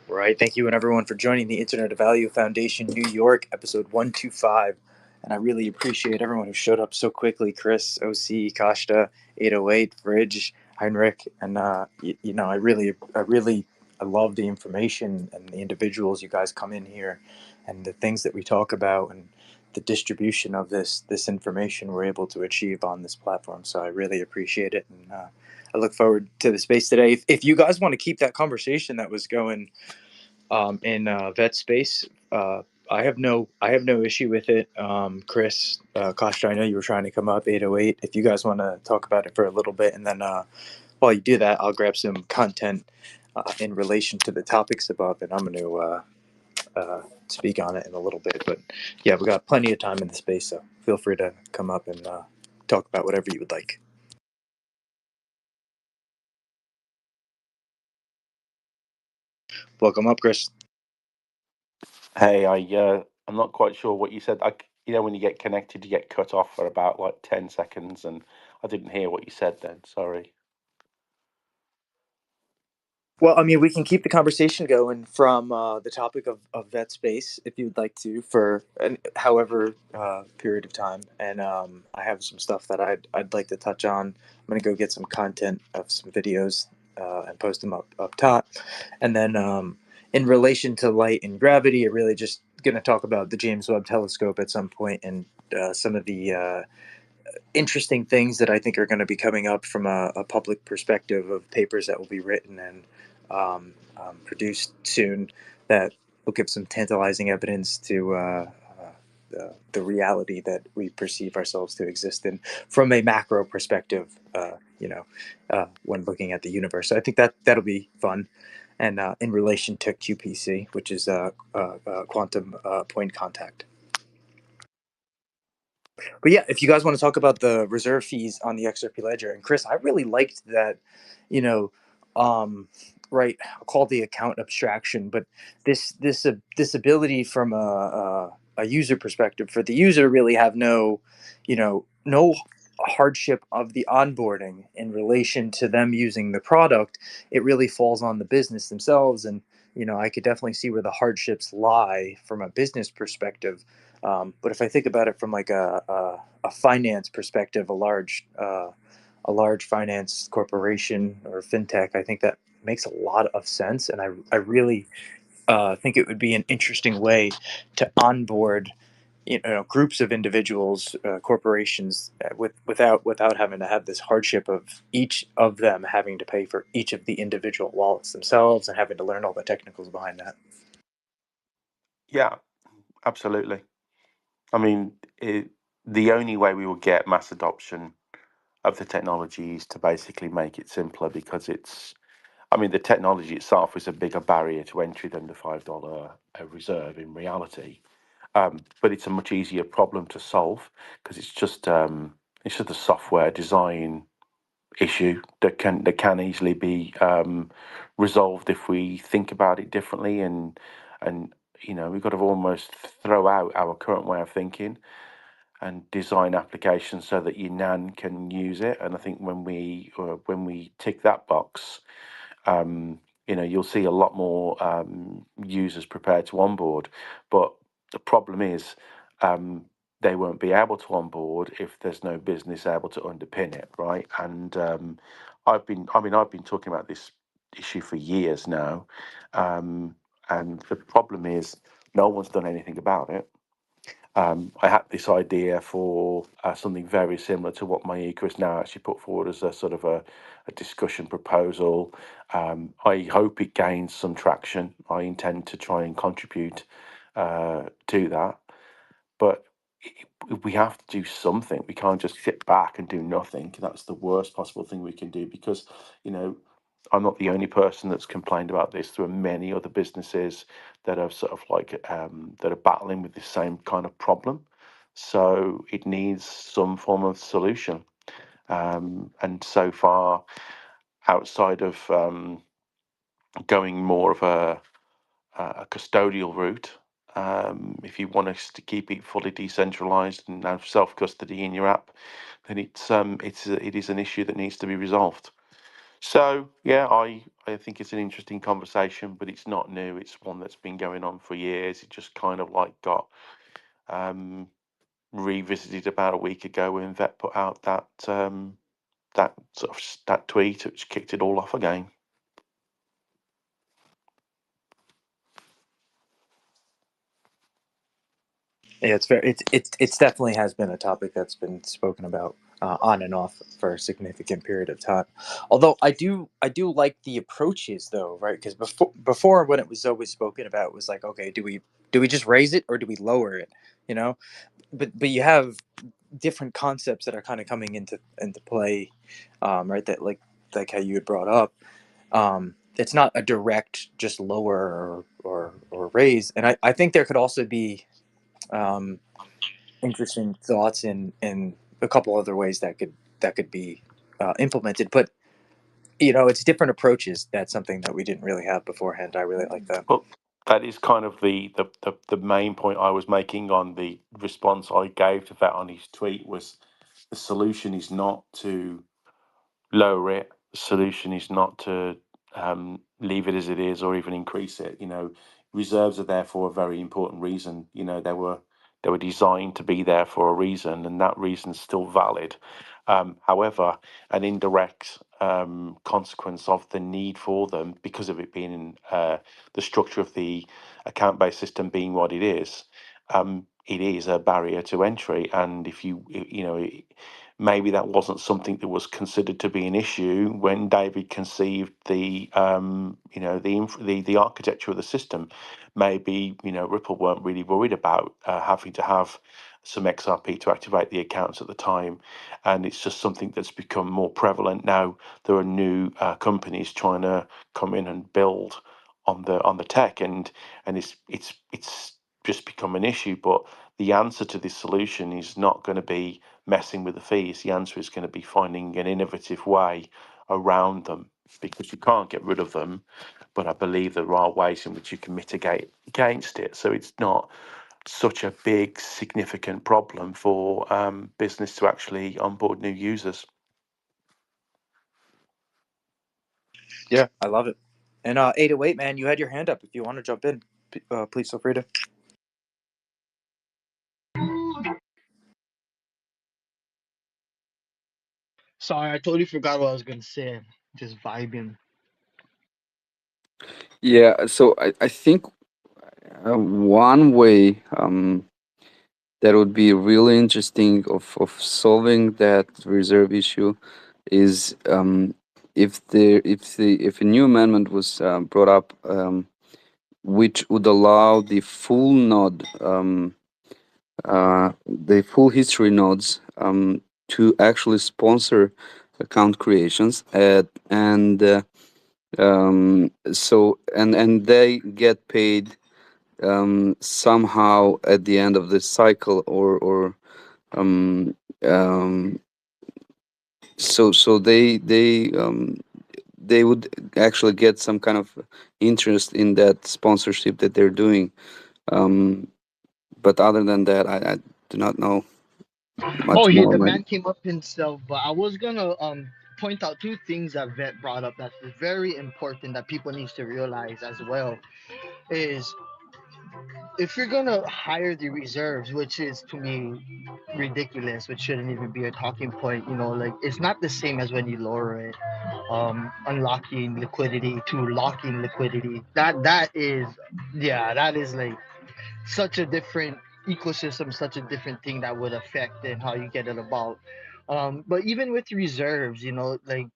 Right. Thank you and everyone for joining the Internet of Value Foundation New York, episode 125. And I really appreciate everyone who showed up so quickly. Chris, OC, Kashta, 808, Fridge, Heinrich. And, I love the information and the individuals you guys come in here and the things that we talk about and the distribution of this information we're able to achieve on this platform. So I really appreciate it. And I look forward to the space today. If you guys want to keep that conversation that was going in vet space. I have no issue with it. Chris, Kostra, I know you were trying to come up 808. If you guys want to talk about it for a little bit, and then while you do that, I'll grab some content in relation to the topics above, and I'm going to speak on it in a little bit. But yeah, we got plenty of time in the space, so feel free to come up and talk about whatever you would like. Welcome up, Chris. Hey, I'm not quite sure what you said. When you get connected, you get cut off for about like 10 seconds, and I didn't hear what you said then. Sorry. Well, I mean, we can keep the conversation going from the topic of vet space if you'd like to for however period of time. And I have some stuff that I'd like to touch on. I'm going to go get some content of some videos and post them up top. And then in relation to light and gravity, I'm really just going to talk about the James Webb Telescope at some point and some of the interesting things that I think are going to be coming up from a public perspective of papers that will be written and produced soon that will give some tantalizing evidence to the reality that we perceive ourselves to exist in from a macro perspective, when looking at the universe. So I think that'll be fun. And in relation to QPC, which is quantum point contact. But yeah, if you guys want to talk about the reserve fees on the XRP ledger, and Chris, I really liked that, you know, right, I'll call the account abstraction, but this ability from a user perspective for the user to really have no hardship of the onboarding in relation to them using the product. It really falls on the business themselves, and I could definitely see where the hardships lie from a business perspective. But if I think about it from like a finance perspective, a large finance corporation or fintech, I think that makes a lot of sense, and I really think it would be an interesting way to onboard groups of individuals, corporations, without having to have this hardship of each of them having to pay for each of the individual wallets themselves and having to learn all the technicals behind that. Yeah, absolutely. I mean, the only way we will get mass adoption of the technology is to basically make it simpler because the technology itself is a bigger barrier to entry than the $5 reserve in reality. But it's a much easier problem to solve because it's just a software design issue that can easily be resolved if we think about it differently, and we've got to almost throw out our current way of thinking and design applications so that your nan can use it. And I think when we tick that box, you'll see a lot more users prepared to onboard. But the problem is, they won't be able to onboard if there's no business able to underpin it, right? And I've been talking about this issue for years now, and the problem is no one's done anything about it. I had this idea for something very similar to what Mayuka has now actually put forward as a sort of a discussion proposal. I hope it gains some traction. I intend to try and contribute to that. But we have to do something. We can't just sit back and do nothing. That's the worst possible thing we can do because, you know, I'm not the only person that's complained about this. There are many other businesses that are sort of like that are battling with the same kind of problem. So it needs some form of solution. And so far, outside of going more of a custodial route, if you want us to keep it fully decentralized and have self custody in your app, then it is an issue that needs to be resolved. So yeah, I think it's an interesting conversation, but it's not new. It's one that's been going on for years. It just kind of like got um, revisited about a week ago when Vet put out that sort of that tweet, which kicked it all off again. Yeah, it's definitely has been a topic that's been spoken about on and off for a significant period of time. Although I do like the approaches though, right? Because before when it was always spoken about, it was like, okay, do we just raise it or do we lower it? You know, but you have different concepts that are kind of coming into play, right? That like how you had brought up. It's not a direct just lower or raise, and I think there could also be um, interesting thoughts in a couple other ways that could be implemented. But it's different approaches. That's something that we didn't really have beforehand. I really like that. Well, that is kind of the main point I was making on the response I gave to that on his tweet was the solution is not to lower it. The solution is not to leave it as it is or even increase it. Reserves are there for a very important reason. They were designed to be there for a reason, and that reason's still valid. However, an indirect consequence of the need for them, because of it being in the structure of the account-based system being what it is a barrier to entry. And if maybe that wasn't something that was considered to be an issue when David conceived the architecture of the system. Maybe Ripple weren't really worried about having to have some XRP to activate the accounts at the time, and it's just something that's become more prevalent now. There are new companies trying to come in and build on the tech, and it's just become an issue. But the answer to this solution is not going to be messing with the fees. The answer is going to be finding an innovative way around them, because you can't get rid of them. But I believe there are ways in which you can mitigate against it. So it's not such a big, significant problem for business to actually onboard new users. Yeah, I love it. And 808, man, you had your hand up. If you want to jump in, please feel free to. Sorry, I totally forgot what I was gonna say. Just vibing. Yeah, so I think one way that would be really interesting of solving that reserve issue is if a new amendment was brought up, which would allow the full history nodes to actually sponsor account creations and they get paid somehow at the end of the cycle or um, um, so they would actually get some kind of interest in that sponsorship that they're doing. um, but other than that, I do not know Oh much yeah, more the right. man came up himself, but I was gonna point out two things that Vet brought up that's very important that people needs to realize as well is if you're gonna hire the reserves, which is to me ridiculous, which shouldn't even be a talking point, like it's not the same as when you lower it. Unlocking liquidity to locking liquidity. That is yeah, that is like such a different ecosystem, such a different thing that would affect and how you get it about. But even with reserves, like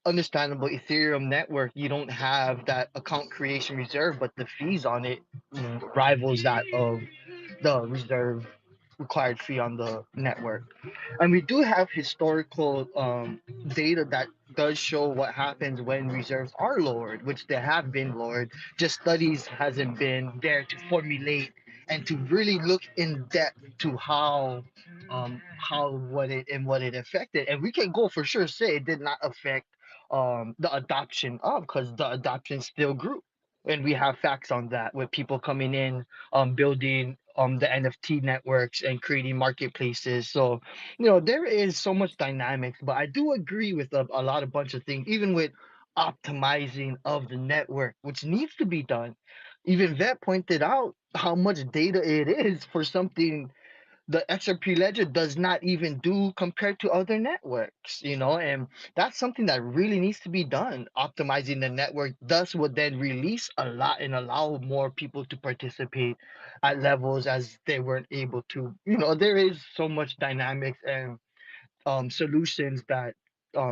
understandable Ethereum network, you don't have that account creation reserve, but the fees on it rivals that of the reserve required fee on the network. And we do have historical data that does show what happens when reserves are lowered, which they have been lowered. Just studies hasn't been there to formulate and to really look in depth to how what it affected. And we can go for sure say it did not affect the adoption of, because the adoption still grew. And we have facts on that with people coming in, building the NFT networks and creating marketplaces. So, there is so much dynamics, but I do agree with a lot of bunch of things, even with optimizing of the network, which needs to be done. Even Vet pointed out how much data it is for something the XRP ledger does not even do compared to other networks, and that's something that really needs to be done. Optimizing the network thus would then release a lot and allow more people to participate at levels as they weren't able to. There is so much dynamics and solutions that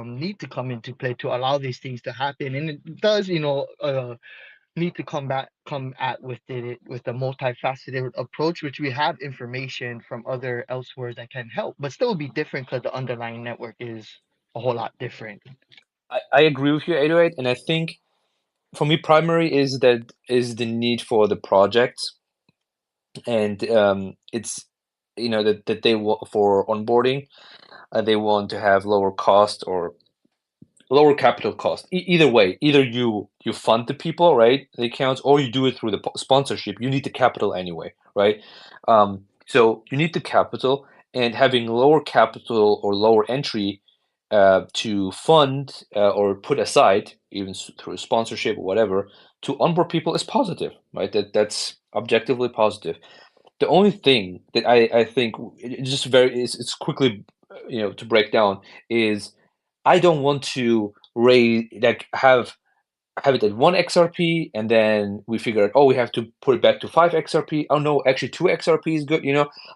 need to come into play to allow these things to happen, and it does, need to come at with it with a multifaceted approach, which we have information from other elsewhere that can help, but still be different because the underlying network is a whole lot different. I agree with you, 808, and I think for me, primary is the need for the projects, and it's that they want for onboarding, they want to have lower cost or lower capital cost. Either way, either you fund the people, right, the accounts, or you do it through the sponsorship. You need the capital anyway, right? So you need the capital, and having lower capital or lower entry to fund or put aside, even through sponsorship or whatever, to onboard people is positive, right? That's objectively positive. The only thing that I think just it's quickly to break down is I don't want to raise like have it at one XRP and then we figure out, oh, we have to put it back to 5 XRP. Oh no, actually 2 XRP is good,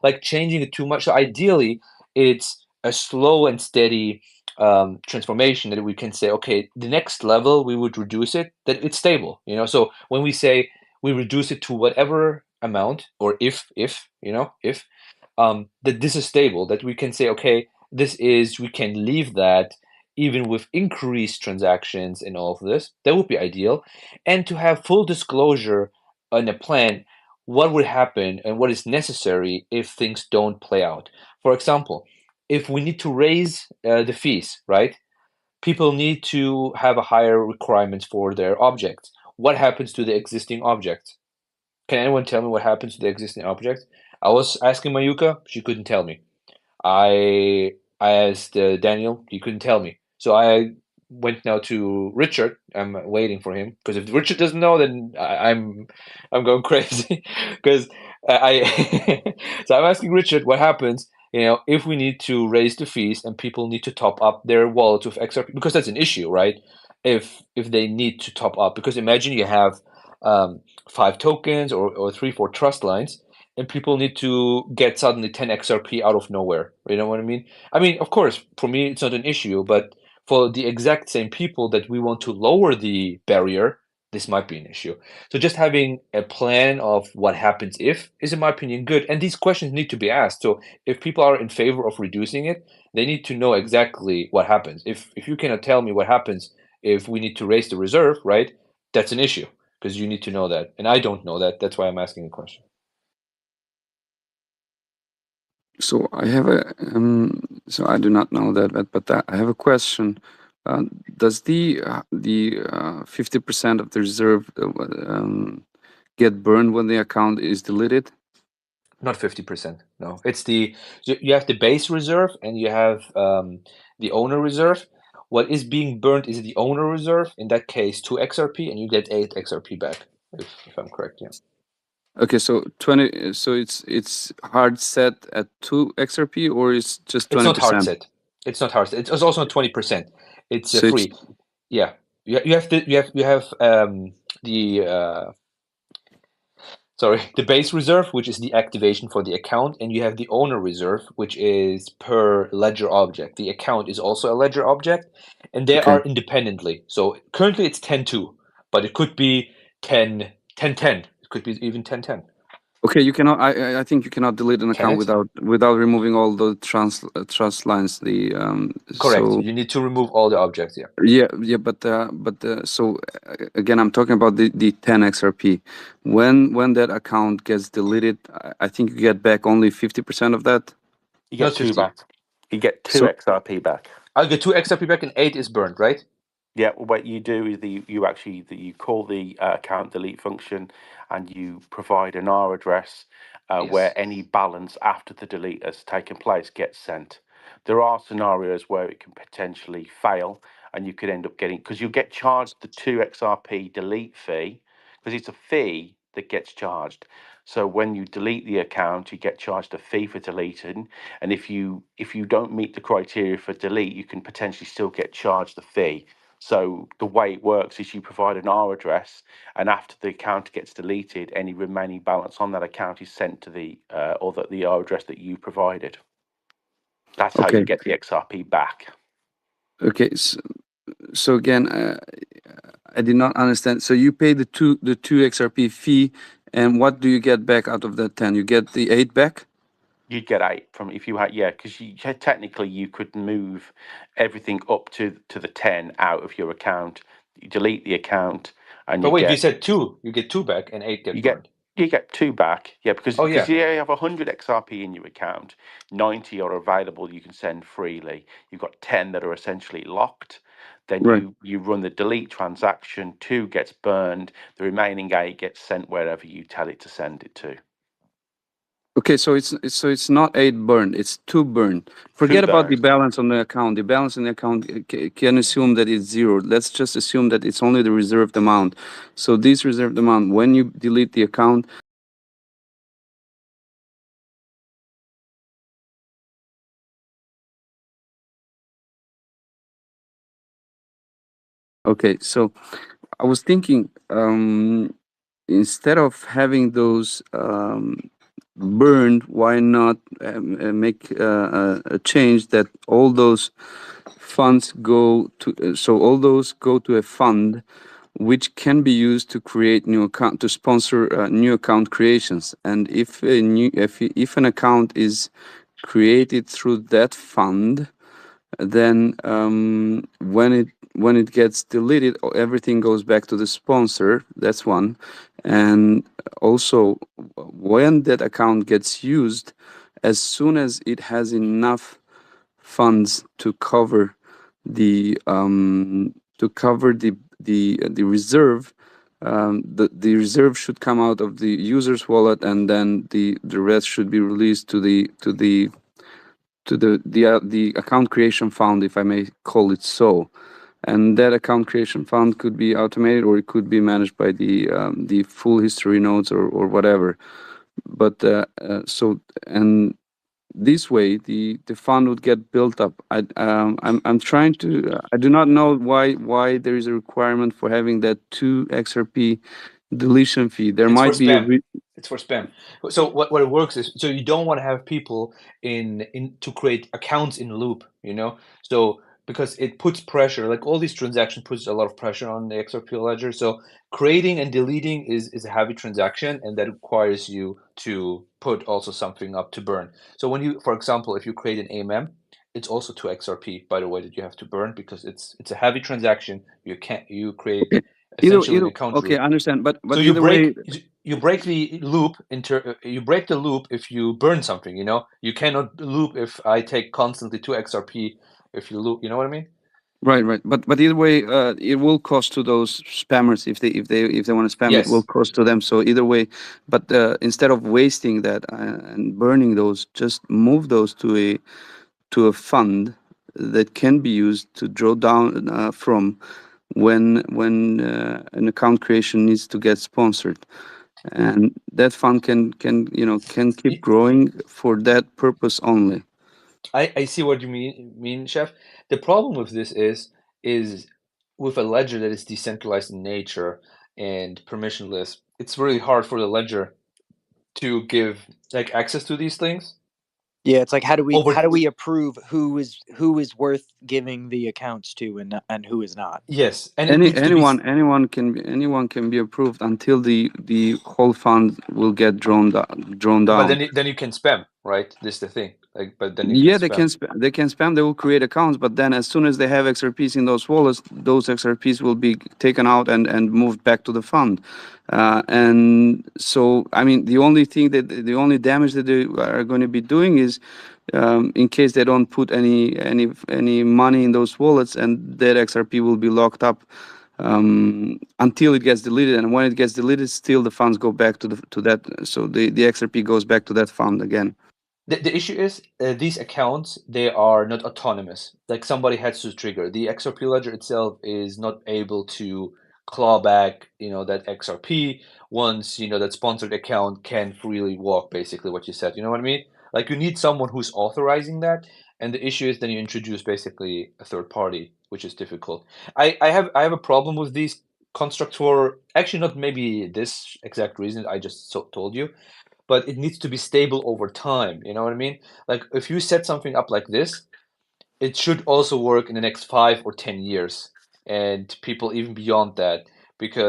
like changing it too much. So ideally it's a slow and steady transformation that we can say, okay, the next level we would reduce it, that it's stable, So when we say we reduce it to whatever amount, or if that this is stable, that we can say, okay, we can leave that even with increased transactions and all of this, that would be ideal. And to have full disclosure on a plan, what would happen and what is necessary if things don't play out. For example, if we need to raise the fees, right? People need to have a higher requirements for their objects. What happens to the existing objects? Can anyone tell me what happens to the existing object? I was asking Mayuka, she couldn't tell me. I asked Daniel, he couldn't tell me. So I went now to Richard. I'm waiting for him because if Richard doesn't know, then I'm going crazy because I so I'm asking Richard what happens. If we need to raise the fees and people need to top up their wallets with XRP, because that's an issue, right? If they need to top up, because imagine you have 5 tokens or 3, 4 trust lines, and people need to get suddenly 10 XRP out of nowhere. You know what I mean? I mean, of course, for me, it's not an issue, but for the exact same people that we want to lower the barrier, this might be an issue. So just having a plan of what happens if is, in my opinion, good. And these questions need to be asked. So if people are in favor of reducing it, they need to know exactly what happens. If you cannot tell me what happens if we need to raise the reserve, right? That's an issue because you need to know that. And I don't know that. That's why I'm asking the question. So I have so I do not know that, but I have a question. Does the 50% of the reserve get burned when the account is deleted? Not 50%. No, you have the base reserve and you have the owner reserve. What is being burned is the owner reserve. In that case, 2 XRP, and you get 8 XRP back, if I'm correct. Yeah. Okay, so 20. So it's hard set at 2 XRP, or it's just 20%? It's not hard set. It's not hard set. It's also not 20%. It's So free. Yeah. You have the the base reserve, which is the activation for the account, and you have the owner reserve, which is per ledger object. The account is also a ledger object, and they Okay. are independently. So currently it's 10-2, but it could be 10-10. It could be even 10-10. Okay, you cannot. I think you cannot delete an account without removing all the trust lines. Correct. So You need to remove all the objects. Yeah. yeah, but so again, I'm talking about the 10 XRP. When that account gets deleted, I think you get back only 50% of that. You get Not 2 50. back. You get 2 So- XRP back. I'll get 2 XRP back and 8 is burned, right? Yeah, what you do is you call the account delete function, and you provide an R address, where Yes. any balance after the delete has taken place gets sent. There are scenarios where it can potentially fail, and you could end up getting, because you'll get charged the 2 XRP delete fee, because it's a fee that gets charged. So when you delete the account, you get charged a fee for deleting, and if you don't meet the criteria for delete, you can potentially still get charged the fee. So the way it works is you provide an R address, and after the account gets deleted, any remaining balance on that account is sent to the R address that you provided. That's how you Okay. get the XRP back. Okay. So again, I did not understand. So you pay the two XRP fee, and what do you get back out of that 10? You get the 8 back? You'd get 8 from, if you had, yeah, because technically you could move everything up to the 10 out of your account. You delete the account, and But wait, you said 2. You get 2 back and 8 you get get burned. you get 2 back, yeah, because Oh yeah. you have 100 XRP in your account, 90 are available, you can send freely. You've got 10 that are essentially locked. Then Right. you run the delete transaction, 2 gets burned, the remaining 8 gets sent wherever you tell it to send it to. Okay, so it's not 8 burned, it's 2 burned. 2 Forget about the burned. balance on the account. The balance on the account can assume that it's 0. Let's just assume that it's only the reserved amount. So this reserved amount, when you delete the account, okay, so I was thinking, instead of having those burned, why not make a change that all those funds go to, so all those go to a fund which can be used to create new account, to sponsor new account creations. And if an account is created through that fund, then when it gets deleted, everything goes back to the sponsor. That's one. And also, when that account gets used, as soon as it has enough funds to cover the the reserve, the reserve should come out of the user's wallet, and then the rest should be released to the account creation fund, if I may call it so. And that account creation fund could be automated, or it could be managed by the full history nodes, or whatever. But so, and this way the fund would get built up. I'm trying to, I do not know why there is a requirement for having that 2 XRP deletion fee. There It's for might be a spam. It's for spam. So what it works is, so you don't want to have people in to create accounts in loop, you know? So because it puts pressure, like all these transactions puts a lot of pressure on the XRP ledger. So creating and deleting is a heavy transaction, and that requires you to put also something up to burn. So when you, for example, if you create an AMM, it's also 2 XRP, by the way, that you have to burn, because it's a heavy transaction. You create okay. essentially an Either account okay, loop. I understand, but So either way, you break the loop you break the loop if you burn something, you know? You cannot loop if I take constantly 2 XRP if you loop, you know what I mean? right. But either way, it will cost to those spammers if they want to spam. It will Yes. cost to them. So either way, but instead of wasting that and burning those, just move those to a fund that can be used to draw down from when an account creation needs to get sponsored, and that fund can keep Y- growing for that purpose only. I see what you mean, Chef. The problem with this is with a ledger that is decentralized in nature and permissionless, it's really hard for the ledger to give like access to these things Yeah, it's like how over. do we approve who is worth giving the accounts to and who is not? Yes, and it Any needs to be. anyone can be approved until the whole fund will get drawn But down. then you can spam, right? This is the thing. Like, but then you can Yeah, spam. they can spam. They will create accounts, but then as soon as they have XRPs in those wallets, those XRPs will be taken out and moved back to the fund. And so, I mean, the only damage that they are going to be doing is, in case they don't put any money in those wallets, and that XRP will be locked up until it gets deleted. And when it gets deleted, still the funds go back to that. So the XRP goes back to that fund again. The issue is these accounts, they are not autonomous. Like somebody has to trigger. The XRP ledger itself is not able to claw back, that XRP once, that sponsored account can freely walk, basically what you said. You know what I mean? Like you need someone who's authorizing that. And the issue is then you introduce basically a third party, which is difficult. I have a problem with these constructs for actually not maybe this exact reason I just told you, but it needs to be stable over time. You know what I mean? Like if you set something up like this, it should also work in the next 5 or 10 years, and people even beyond that,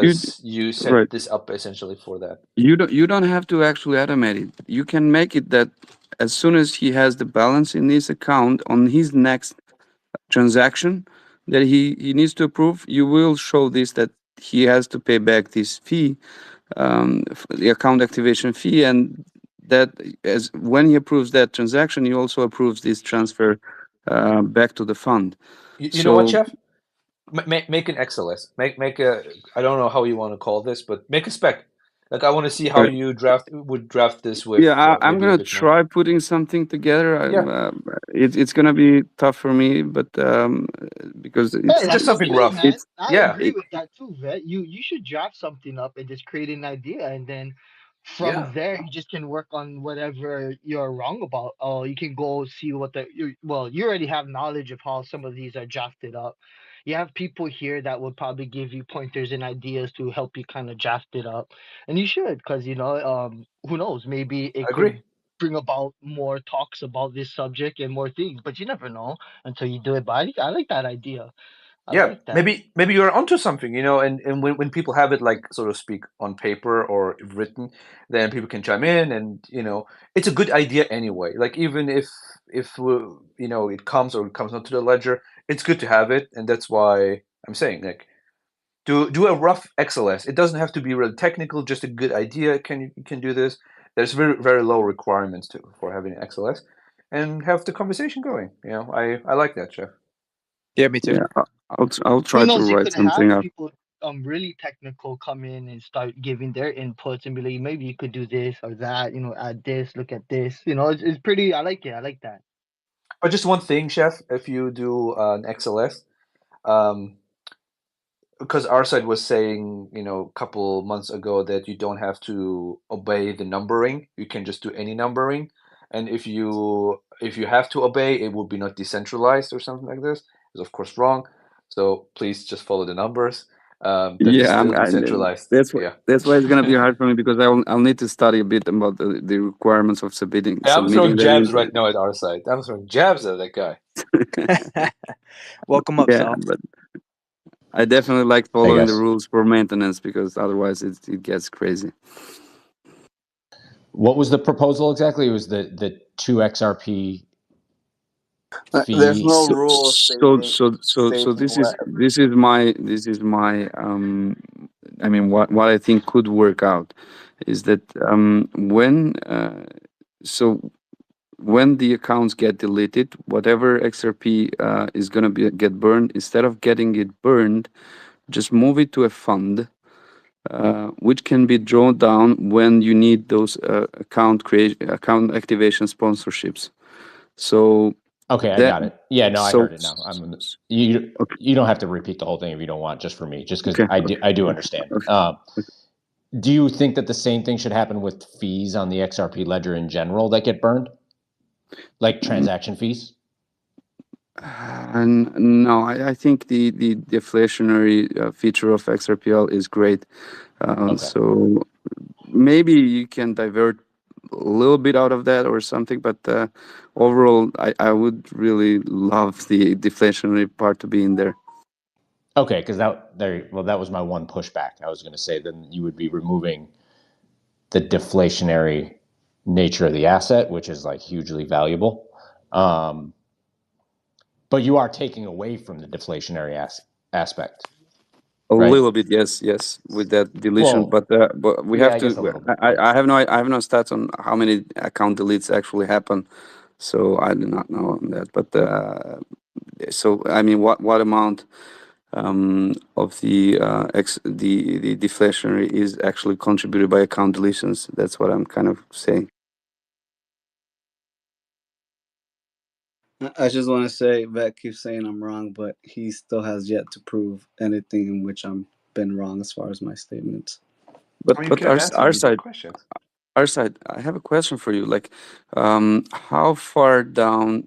You because you set right. this up essentially for that. You don't have to actually automate it. You can make it that as soon as he has the balance in his account on his next transaction that he needs to approve, you will show this that he has to pay back this fee, the account activation fee, and that as when he approves that transaction, he also approves this transfer back to the fund. You know what, So Chef? Make an XLS. Make a, I don't know how you want to call this, but make a spec. Like I want to see how right. you would draft this with Yeah, I'm maybe a gonna bit more. try putting something together. Yeah, It's gonna be tough for me, but because Hey, just that's something okay, rough. man. it's I Yeah, agree with that too, Vet. You should draft something up and just create an idea, and then yeah, from there you just can work on whatever you're wrong about. Oh, you can go see what you already have knowledge of how some of these are drafted up. You have people here that would probably give you pointers and ideas to help you kind of draft it up, and you should, because who knows, maybe it I agree. could bring about more talks about this subject and more things, but you never know until you do it. But I like that idea. I Yeah, like that. maybe you're onto something, and when people have it like so to speak on paper or written, then people can chime in, and it's a good idea anyway. Like even if it comes or it comes not to the ledger, it's good to have it, and that's why I'm saying like do a rough XLS. It doesn't have to be really technical, just a good idea. Can do this. There's very very low requirements for having an XLS, and have the conversation going. I like that, Chef. Yeah, me too. yeah. I'll Who try to knows? You write could have something up. people really technical come in and start giving their inputs and be like, maybe you could do this or that. Add this, look at this. It's pretty. I like it. I like that. But just one thing, Chef, if you do an XLS, um, because our side was saying, a couple months ago that you don't have to obey the numbering. You can just do any numbering. And if you have to obey, it will be not decentralized or something like this. It's of course wrong. So please just follow the numbers. Then it's Yeah, still decentralized. Yeah. that's why it's gonna be hard for me because I'll need to study a bit about the requirements of submitting Hey, I'm submitting throwing that jabs into. right now at our side. I'm throwing jabs at that guy. Welcome up, Yeah, Sal. but I definitely like Hey following the guys, rules for maintenance because otherwise it gets crazy. what was the proposal exactly? It was the 2 XRP There's fee. no So rule so stating so so so stating this is what. this is my I mean what I think could work out is that when so when the accounts get deleted, whatever XRP is gonna get burned, instead of getting it burned, just move it to a fund, which can be drawn down when you need those account activation sponsorships. So Okay, I that got it. Yeah, no, I so heard it now. You okay, you don't have to repeat the whole thing if you don't want, just for me, just because okay, I do okay, understand. okay. Do you think that the same thing should happen with fees on the XRP ledger in general that get burned, like Mm, transaction fees? and no, I think the deflationary feature of XRPL is great. Okay. So maybe you can divert a little bit out of that or something, but overall, I would really love the deflationary part to be in there. Okay, because that was my one pushback. I was going to say then you would be removing the deflationary nature of the asset, which is like hugely valuable. Um, but you are taking away from the deflationary aspect, A right? little bit, yes, yes, with that deletion, Well, but we yeah, have I to. guess a little bit, but I have no stats on how many account deletes actually happen, so I do not know on that. But so I mean, what amount of the deflationary is actually contributed by account deletions. That's what I'm kind of saying. I just want to say, Vet keeps saying I'm wrong, but he still has yet to prove anything in which I'm been wrong as far as my statements. I mean, you But can answer our these side, questions. I have a question for you. Like, how far down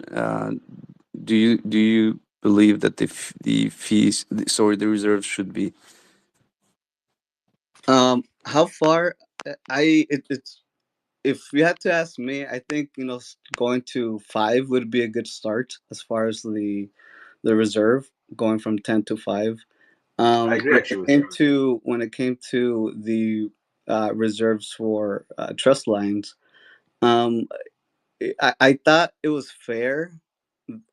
do you believe that the fees, sorry, the reserves should be? How far? It's if you had to ask me, I think going to 5 would be a good start as far as the reserve going from 10 to 5. I agree When it actually with came you. to the reserves for trust lines, um, I thought it was fair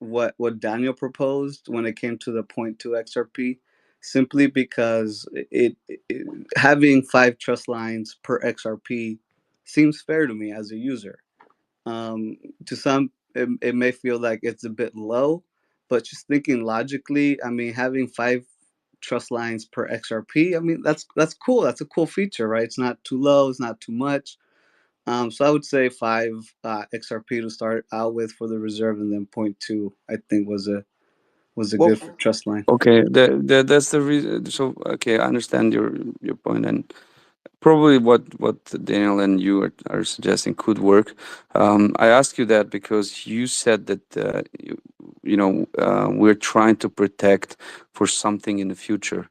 what Daniel proposed when it came to the point two XRP, simply because it having 5 trust lines per XRP seems fair to me as a user. To some, it may feel like it's a bit low, but just thinking logically, I mean, having 5 trust lines per XRP, I mean, that's cool. That's a cool feature, right? It's not too low, it's not too much. So I would say 5 XRP to start out with for the reserve, and then point two I think was a Well, good trust line. Okay, that's the reason. So, okay, I understand your point, and probably what Daniel and you are suggesting could work. I ask you that because you said that we're trying to protect for something in the future,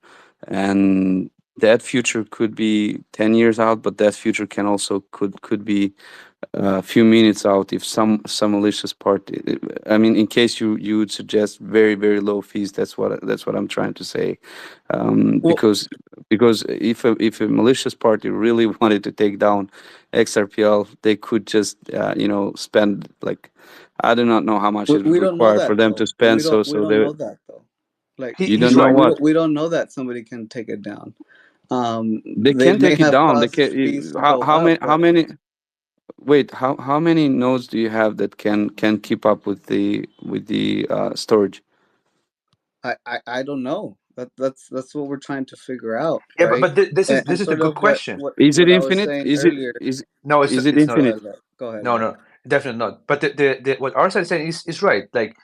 and that future could be 10 years out, but that future can also could be a few minutes out if some malicious party. I mean, in case you would suggest very very low fees, that's what I'm trying to say, Well, because if a malicious party really wanted to take down XRPL, they could just spend, like, I do not know how much we, it would we don't know require for that them to though. spend. So We so don't they, know that though. Like he, you he's don't we know right. we what don't, we don't know that somebody can take it down. they They can may take it have down. They caused can. fees to How go how up, many how but many Wait, how many nodes do you have that can keep up with the storage? I don't know. That's what we're trying to figure out, Yeah, right? this is And a sort good of what question. what Is it what I was infinite? saying Is it earlier. No, is it it's Go not. infinite? ahead, Vet. Go ahead, No, Vet. no, definitely not. But the what Arsenal is saying is right. Like,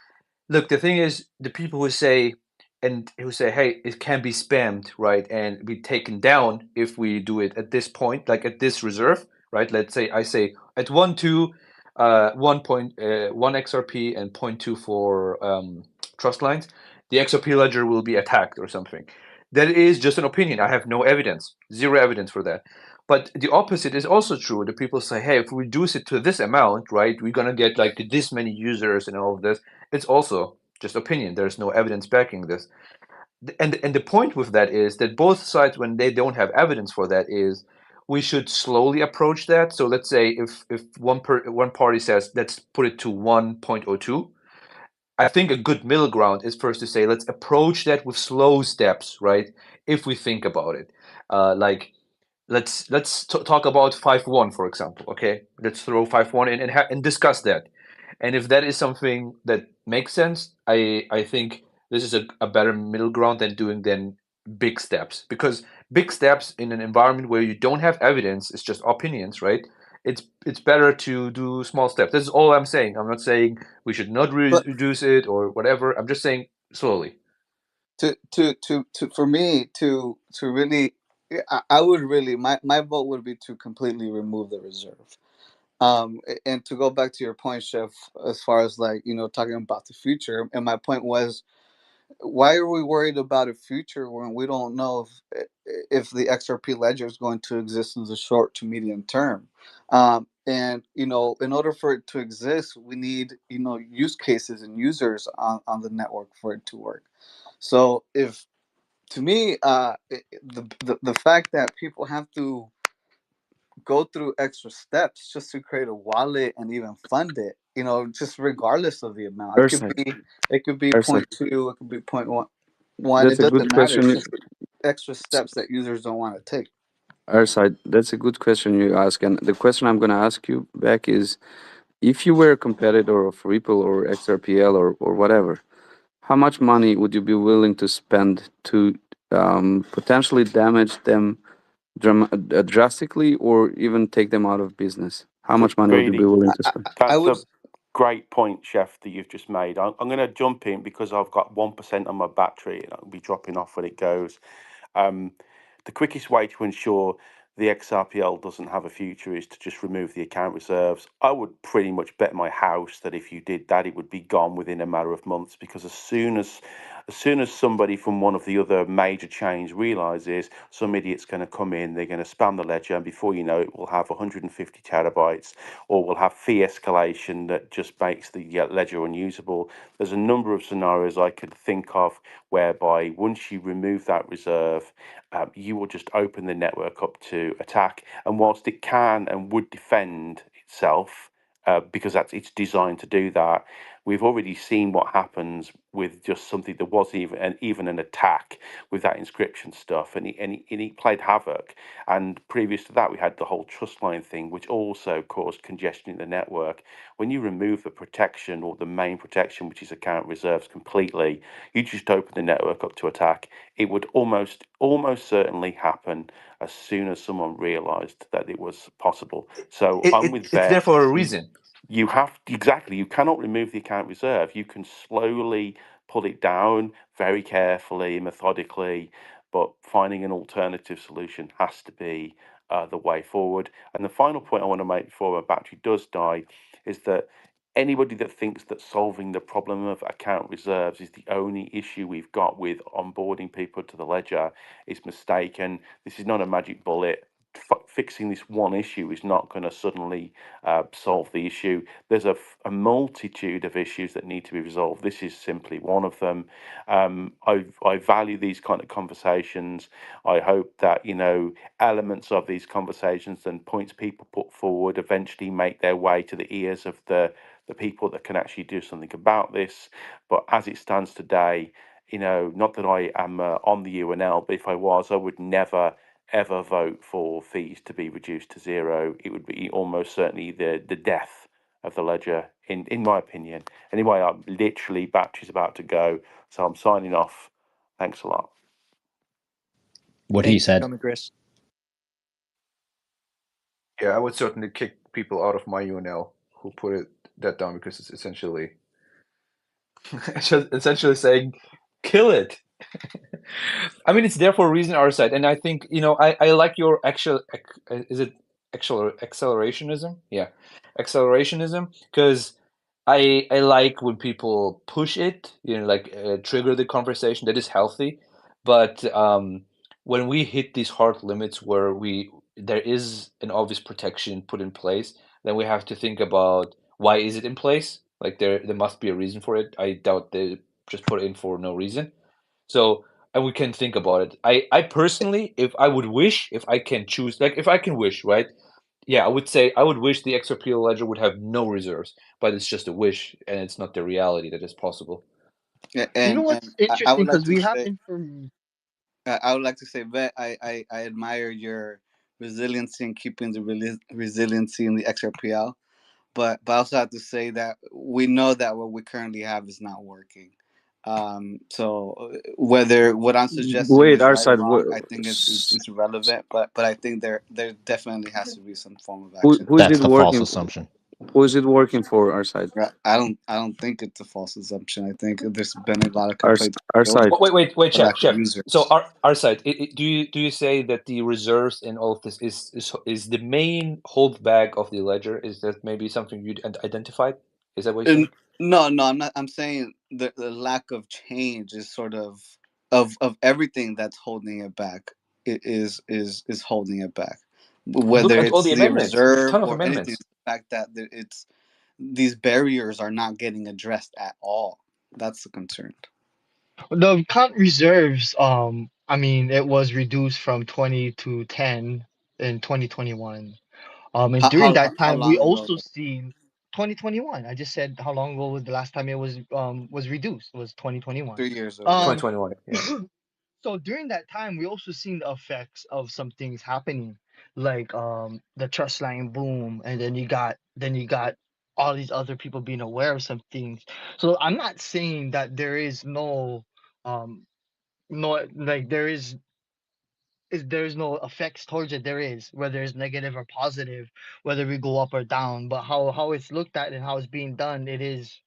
look, the thing is, the people who say, hey, it can be spammed, right, and be taken down if we do it at this point, like at this reserve, right? Let's say I say at 1.2, 1.1 XRP and point 0.2 for trust lines, the XRP ledger will be attacked or something. That is just an opinion. I have no evidence, zero evidence for that. But the opposite is also true. The people say, hey, if we reduce it to this amount, right, we're gonna get like this many users and all of this. It's also just opinion. There's no evidence backing this. And the point with that is that both sides, when they don't have evidence for that, is we should slowly approach that. So let's say if one party says let's put it to 1.02, I think a good middle ground is first to say let's approach that with slow steps, right? If we think about it, like let's talk about 5.1, for example. Okay, let's throw 5.1 in and discuss that. And if that is something that makes sense, I think this is a better middle ground than big steps, because big steps in an environment where you don't have evidence is just opinions, right? It's better to do small steps. This is all I'm saying. I'm not saying we should not But reduce it or whatever. I'm just saying slowly. to for me to really, I would really, my vote would be to completely remove the reserve. And to go back to your point, Chef, as far as like talking about the future, and my point was, why are we worried about a future when we don't know if the XRP ledger is going to exist in the short to medium term? And in order for it to exist, we need use cases and users on the network for it to work. So if, to me, the fact that people have to go through extra steps just to create a wallet and even fund it, just regardless of the amount, it could Erside, be Erside, point two, it could be point one. that's It a good doesn't matter. It's question. just extra steps that users don't want to take. Erside, that's a good question you ask, and the question I'm going to ask you back is, if you were a competitor of Ripple or XRPL or whatever, how much money would you be willing to spend to potentially damage them drastically, or even take them out of business? How much money would you be Greedy. willing to I, spend? I That's would. a great point, Chef, that you've just made. I'm going to jump in because I've got 1% on my battery and I'll be dropping off when it goes. Um, the quickest way to ensure the XRPL doesn't have a future is to just remove the account reserves. I would pretty much bet my house that if you did that, it would be gone within a matter of months, because as soon as somebody from one of the other major chains realizes some idiot's going to come in, they're going to spam the ledger, and before you know it, we'll have 150 terabytes, or we'll have fee escalation that just makes the ledger unusable. There's a number of scenarios I could think of whereby once you remove that reserve, you will just open the network up to attack. And whilst it can and would defend itself, because it's designed to do that, we've already seen what happens with just something that was even an attack with that inscription stuff, and he played havoc. And previous to that, we had the whole trust line thing, which also caused congestion in the network. When you remove the protection, or the main protection, which is account reserves, completely, you just open the network up to attack. It would almost certainly happen as soon as someone realized that it was possible. So I'm with It's there Vet. for a reason. You have, exactly, you cannot remove the account reserve. You can slowly pull it down, very carefully, methodically, but finding an alternative solution has to be the way forward. And the final point I want to make before my battery does die is that anybody that thinks that solving the problem of account reserves is the only issue we've got with onboarding people to the ledger is mistaken. This is not a magic bullet. Fixing this one issue is not going to suddenly solve the issue. There's a multitude of issues that need to be resolved. This is simply one of them. I value these kind of conversations. I hope that elements of these conversations and points people put forward eventually make their way to the ears of the people that can actually do something about this. But as it stands today, not that I am on the UNL, but if I was, I would never ever vote for fees to be reduced to zero. It would be almost certainly the death of the ledger, in my opinion. Anyway, I'm literally, battery's about to go, so I'm signing off. Thanks a lot. What he Thank you for said. coming, Chris. Yeah, I would certainly kick people out of my UNL who put that down, because it's essentially essentially saying, kill it. I mean, it's there for a reason, our side, and I think I like your is it accelerationism? Yeah, accelerationism, because I like when people push it, like trigger the conversation. That is healthy, but when we hit these hard limits where there is an obvious protection put in place, then we have to think about why is it in place. Like there must be a reason for it. I doubt they just put it in for no reason. So, and we can think about it. I personally, if I can choose, like if I can wish, right? Yeah, I would say I would wish the XRP ledger would have no reserves, but it's just a wish, and it's not the reality that is possible. Yeah, You know and what's I interesting, would like because to we have say, inform. I would like to say, Vet, I admire your resiliency in keeping the resiliency in the XRPL, but I also have to say that we know that what we currently have is not working. So whether what I'm suggesting Wait, is our right or side. wrong, I think it's irrelevant. But I think there definitely has to be some form of action. Who is That's it the false working? assumption. Who is it working for? Our side. Right? I don't think it's a false assumption. I think there's been a lot of Our complaints our from side. Wait, the chef, lack of chef. So users. our side, do you say that the reserves in all of this is the main holdback of the ledger? Is that maybe something you'd identified? Is that what you're And saying? no, I'm not. I'm saying the lack of change is sort of everything that's holding it back. It is holding it back, Look whether at all it's the the amendments. There's a reserve ton of or anything. amendments. It's the fact that it's these barriers are not getting addressed at all. That's the concern. The count reserves, I mean, it was reduced from 20 to 10 in 2021. And during that How time, we long ago? also seen 2021. I just said how long ago was the last time it was reduced? It was 2021. 3 years ago. Yeah. Um, 2021. Yeah. so during that time, we also seen the effects of some things happening, like the trust line boom, and then you got all these other people being aware of some things. So I'm not saying that there is no um no like there's no effects towards it. There is, whether it's negative or positive, whether we go up or down, but how it's looked at and how it's being done, it is,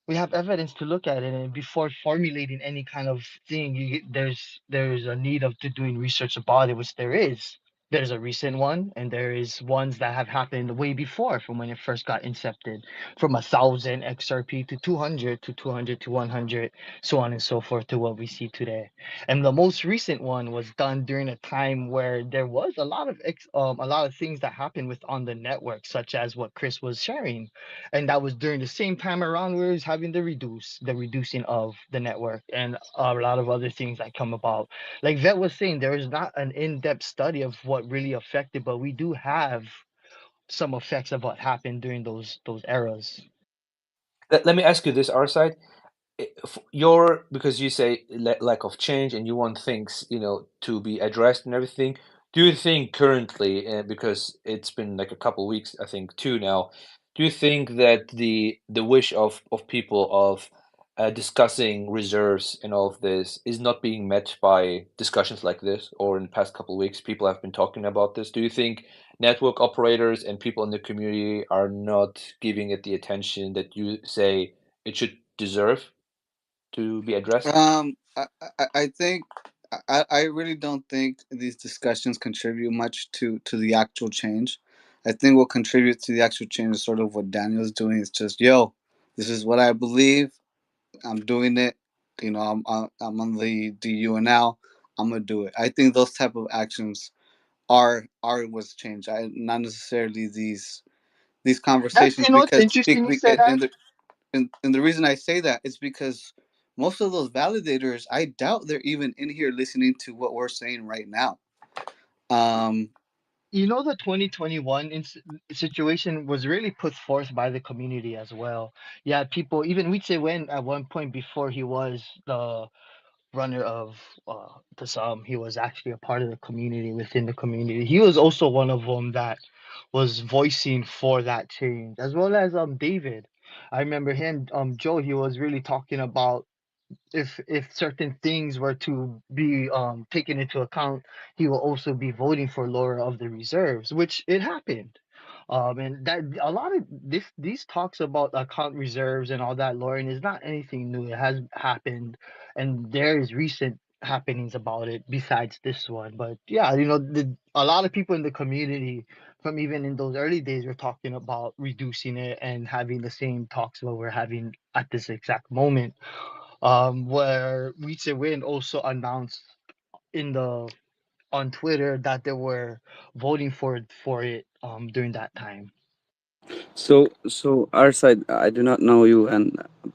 we have evidence to look at it. And before formulating any kind of thing, there's a need of to doing research about it, which there is. There's a recent one, and there is ones that have happened way before, from when it first got incepted, from 1,000 XRP to 200 to 200 to 100, so on and so forth, to what we see today. And the most recent one was done during a time where there was a lot of things that happened with on the network, such as what Chris was sharing, and that was during the same time around where he's having the reducing of the network, and a lot of other things that come about. Like Vet was saying, there is not an in-depth study of what really affected, but we do have some effects of what happened during those eras. Let me ask you this, our side. Your, because you say lack of change and you want things, to be addressed and everything. Do you think currently, because it's been like a couple weeks, I think two now, do you think that the wish of people of discussing reserves and all of this is not being met by discussions like this? Or in the past couple weeks, people have been talking about this. Do you think network operators and people in the community are not giving it the attention that you say it should deserve to be addressed? I think I really don't think these discussions contribute much to the actual change. I think what contributes to the actual change is sort of what Daniel's doing. It's just, yo, this is what I believe. I'm doing it. I'm on the UNL. I'm gonna do it. I think those type of actions are what's changed. Not necessarily these That's, conversations, it's because interesting you said that. and the reason I say that is because most of those validators, I doubt they're even in here listening to what we're saying right now. Um, The 2021 situation was really put forth by the community as well. Yeah, people, even we'd say, when at one point before he was the runner of the Sum, he was actually a part of the community, within the community. He was also one of them that was voicing for that change, as well as David. I remember him, Joe. He was really talking about, if certain things were to be taken into account, he will also be voting for lower of the reserves, which it happened. And that a lot of these talks about account reserves and all that, Lauren, is not anything new. It has happened, and there is recent happenings about it besides this one. But yeah, a lot of people in the community, from even in those early days, were talking about reducing it and having the same talks what we're having at this exact moment, where Wietse Win also announced in the on Twitter that they were voting for it during that time. So our side, I do not know you,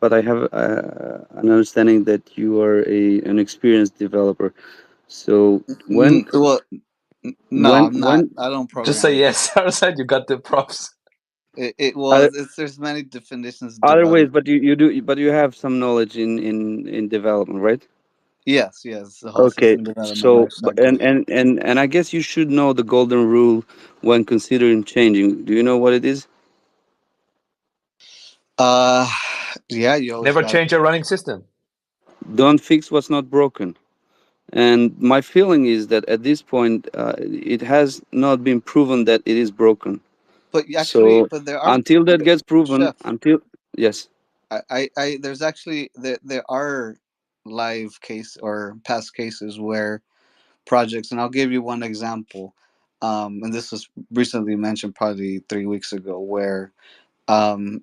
but I have an understanding that you are an experienced developer. So well, no, I'm not. when I don't Just program say anything. yes. Our side, you got the props. Well, other there's many definitions of other ways, development. but you do, but you have some knowledge in development, right? Yes, the whole Okay. system development So, life cycle. and I guess you should know the golden rule when considering changing. Do you know what it is? Uh, yeah, you always Never got. change a running system. Don't fix what's not broken. And my feeling is that at this point, it has not been proven that it is broken. But actually, So but there are, until that gets proven, chef. until yes. There's actually there are live case or past cases where projects, and I'll give you one example. And this was recently mentioned, probably 3 weeks ago, where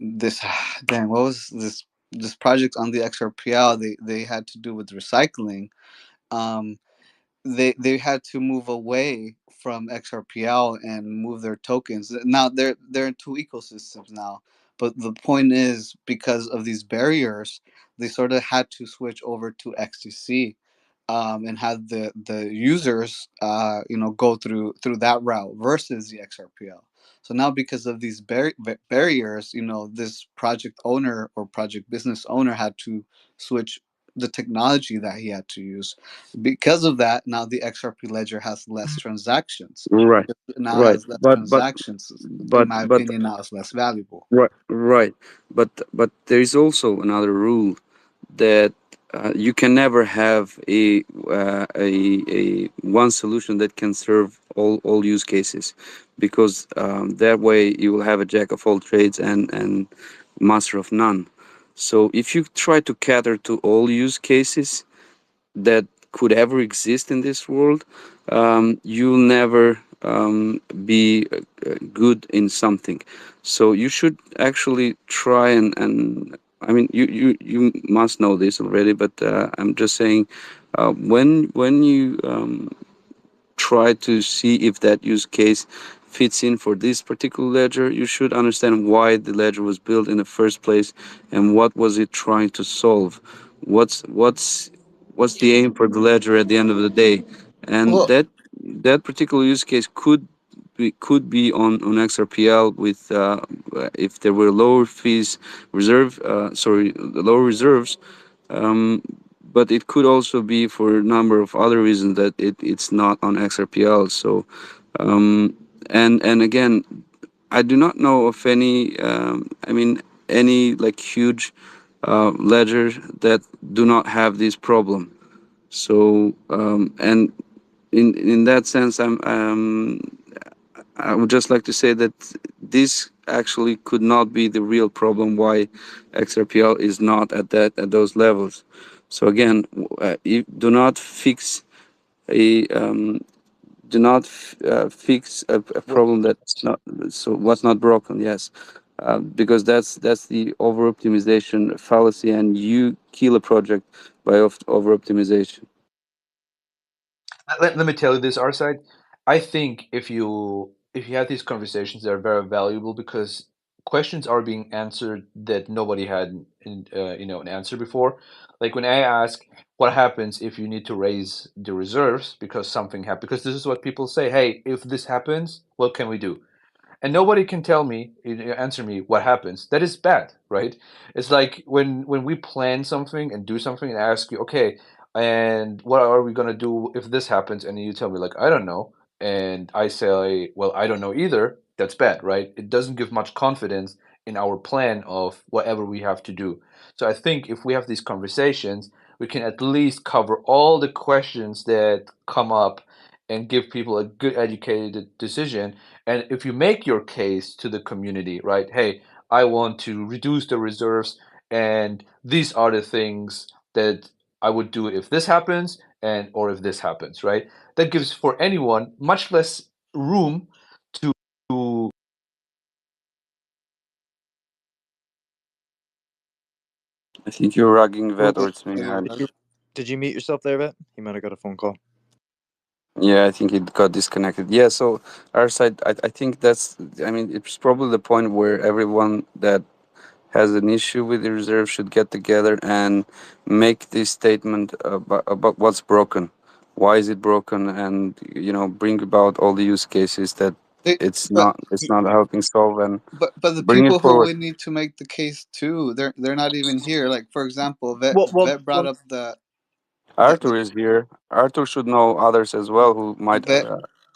this dang, what was this project on the XRPL? They had to do with recycling. Um, they had to move away from XRPL and move their tokens. Now they're in two ecosystems now, but the point is, because of these barriers, they sort of had to switch over to XTC, and had the users go through that route versus the XRPL. So now, because of these barriers, this project owner or project business owner had to switch the technology that he had to use. Because of that, now the XRP ledger has less transactions. Right, Because it now right. has less But transactions. In but my but opinion, now it's less valuable. right, right. But there is also another rule that you can never have a one solution that can serve all use cases, because that way you will have a jack of all trades and master of none. So if you try to cater to all use cases that could ever exist in this world, you'll never be good in something. So you should actually try and I mean, you must know this already, but I'm just saying, when you try to see if that use case fits in for this particular ledger, you should understand why the ledger was built in the first place and what was it trying to solve. What's the aim for the ledger at the end of the day? And Well, that particular use case could be on XRPL with if there were lower fees reserve sorry lower reserves, um, but it could also be for a number of other reasons that it's not on XRPL. So, and again, I do not know of any, I mean, any like huge ledger that do not have this problem. So, and in that sense, I would just like to say that this actually could not be the real problem why XRPL is not at those levels. So again, you do not fix a What? problem that's not, so what's not broken. Yes, because that's the over optimization fallacy, and you kill a project by over optimization. Let me tell you this, our side. I think if you have these conversations, they're very valuable because questions are being answered that nobody had an answer before. Like when I ask, what happens if you need to raise the reserves because something happened? Because this is what people say. Hey, if this happens, what can we do? And nobody can tell me, answer me what happens. That is bad, right? It's like when we plan something and do something and ask you, okay, and what are we gonna do if this happens? And you tell me like, I don't know, and I say, well, I don't know either. That's bad, right? It doesn't give much confidence in our plan of whatever we have to do. So I think if we have these conversations, we can at least cover all the questions that come up and give people a good educated decision. And if you make your case to the community, right? Hey, I want to reduce the reserves, and these are the things that I would do if this happens, and or if this happens, right? That gives for anyone much less room to. I think you're rugging oh, that, or it's me. Did you did you mute yourself there, Vet? You might have got a phone call. Yeah, I think it got disconnected. Yeah, so our side, I think that's, I mean, it's probably the point where everyone that has an issue with the reserve should get together and make this statement about what's broken, why is it broken, and bring about all the use cases that it, it's but not it's not helping solve, and but the bring it people who forward. we need to make the case to, they're not even here. Like for example, Vet brought Well, up the Arthur is here. Arthur should know others as well who might Vet.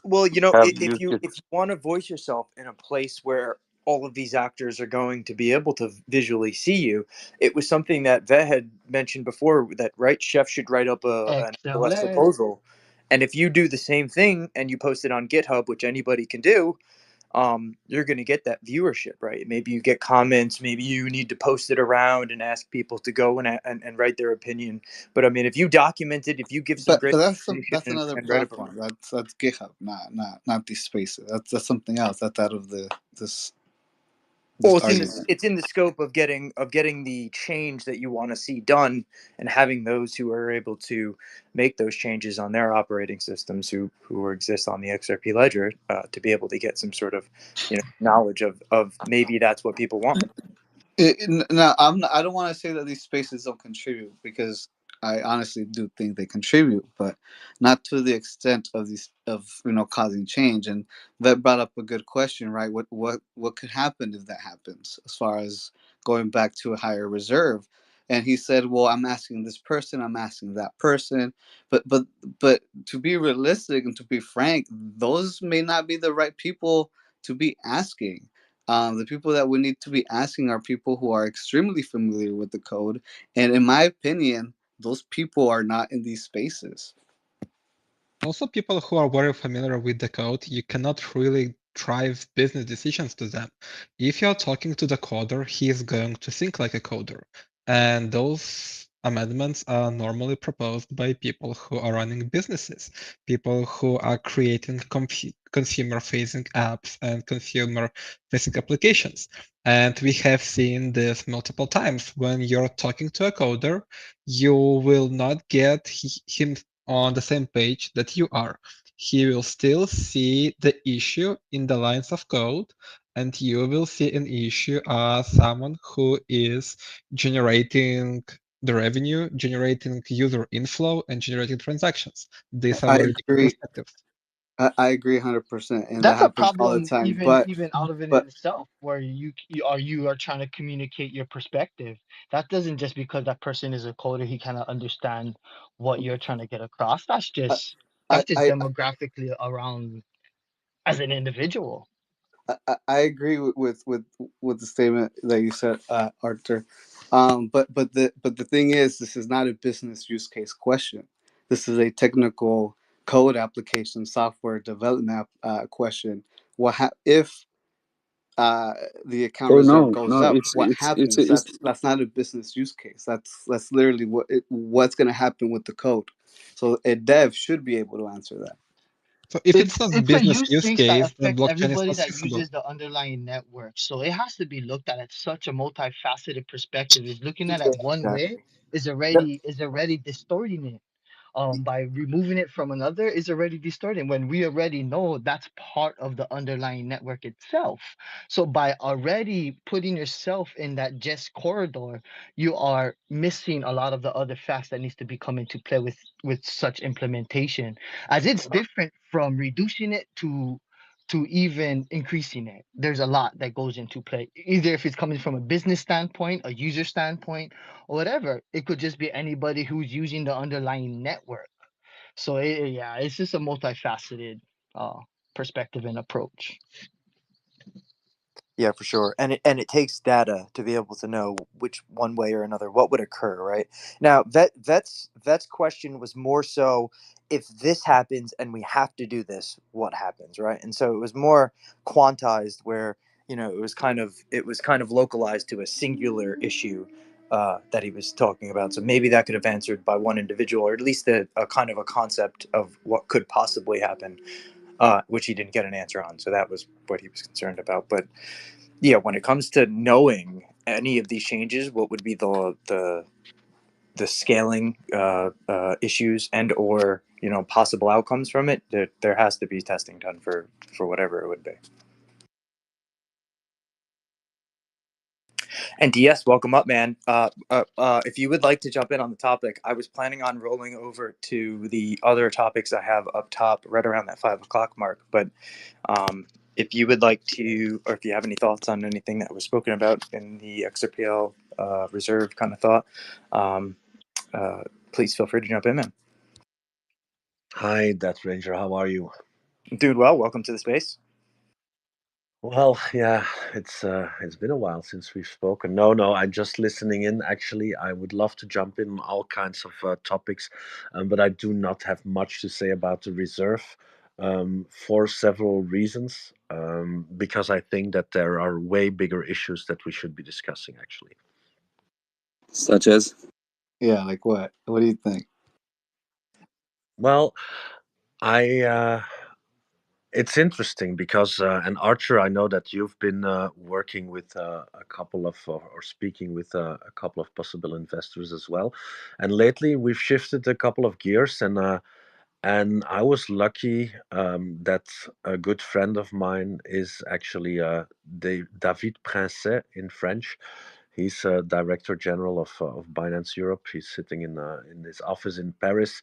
well, have if used you it. if you want to voice yourself in a place where all of these actors are going to be able to visually see you, it was something that Vet had mentioned before, that right chef should write up an SOS Excellent. proposal, and if you do the same thing and you post it on GitHub, which anybody can do, you're going to get that viewership, right? Maybe you get comments, maybe you need to post it around and ask people to go and write their opinion. But I mean, if you document it, if you give some But great that's information another and write up on platform. That's GitHub, not these spaces. That's something else. That's out of this well, this argument. it's in the scope of getting the change that you want to see done, and having those who are able to make those changes on their operating systems who exist on the XRP ledger, to be able to get some sort of knowledge of maybe that's what people want. No, I don't want to say that these spaces don't contribute, because I honestly do think they contribute, but not to the extent of these of causing change. And that brought up a good question, right? What could happen if that happens? As far as going back to a higher reserve, and he said, well, I'm asking this person, I'm asking that person, but to be realistic and to be frank, those may not be the right people to be asking. The people that we need to be asking are people who are extremely familiar with the code, and in my opinion, those people are not in these spaces. Also, people who are very familiar with the code, you cannot really drive business decisions to them. If you're talking to the coder, he is going to think like a coder. And those amendments are normally proposed by people who are running businesses, people who are creating consumer-facing apps and consumer-facing applications. And we have seen this multiple times. When you're talking to a coder, you will not get him on the same page that you are. He will still see the issue in the lines of code, and you will see an issue as someone who is generating the revenue, generating user inflow, and generating transactions. These are I very different agree. perspectives. I agree 100%, and that That's a happens all the problem, time. even out of it in But itself, where you are trying to communicate your perspective. That doesn't just because that person is a coder, he cannot understand what you're trying to get across. That's I, just I, that's just I demographically around as an individual. I agree with the statement that you said, Arthur. But the thing is, this is not a business use case question. This is a technical code application, software development question. If the account Oh reserve no, goes no, up? it's What it's it's happens? it's That's not a business use case. That's literally what's going to happen with the code. So a dev should be able to answer that. So if it's It's a it's a business use use case that case, the affects blockchain is everybody not that feasible. uses the underlying network. So it has to be looked at such a multifaceted perspective. Is looking at Yeah, it one way exactly. is No, already distorting it. By removing it from another is already distorting when we already know that's part of the underlying network itself. So by already putting yourself in that just corridor, you are missing a lot of the other facts that needs to be come into play with such implementation, as it's different from reducing it to even increasing it. There's a lot that goes into play, either if it's coming from a business standpoint, a user standpoint, or whatever. It could just be anybody who's using the underlying network. So yeah, it's just a multifaceted uh, perspective and approach. yeah, for sure. And it takes data to be able to know which one way or another what would occur, right? Now, vet's question was more so, if this happens and we have to do this, what happens, right? And so it was more quantized, where it was kind of localized to a singular issue that he was talking about. So maybe that could have answered by one individual, or at least a kind of a concept of what could possibly happen, which he didn't get an answer on. So that was what he was concerned about. But yeah, when it comes to knowing any of these changes, what would be the scaling issues and or possible outcomes from it, there has to be testing done for whatever it would be. And DS, welcome up, man. If you would like to jump in on the topic, I was planning on rolling over to the other topics I have up top right around that 5 o'clock mark. But if you would like to, or if you have any thoughts on anything that was spoken about in the XRPL reserve kind of thought, um, please feel free to jump in, man. Hi, Death Ranger. How are you? Doing well. Welcome to the space. Well, yeah, it's been a while since we've spoken. No, I'm just listening in. Actually, I would love to jump in on all kinds of topics, but I do not have much to say about the reserve for several reasons. Because I think that there are way bigger issues that we should be discussing. Actually, such as. Yeah, like what? What do you think? well, I. It's interesting because, and Archer, I know that you've been working with a couple of, or speaking with a couple of possible investors as well. And lately we've shifted a couple of gears, and I was lucky that a good friend of mine is actually David Princet in French. He's Director General of Binance Europe. He's sitting in his office in Paris,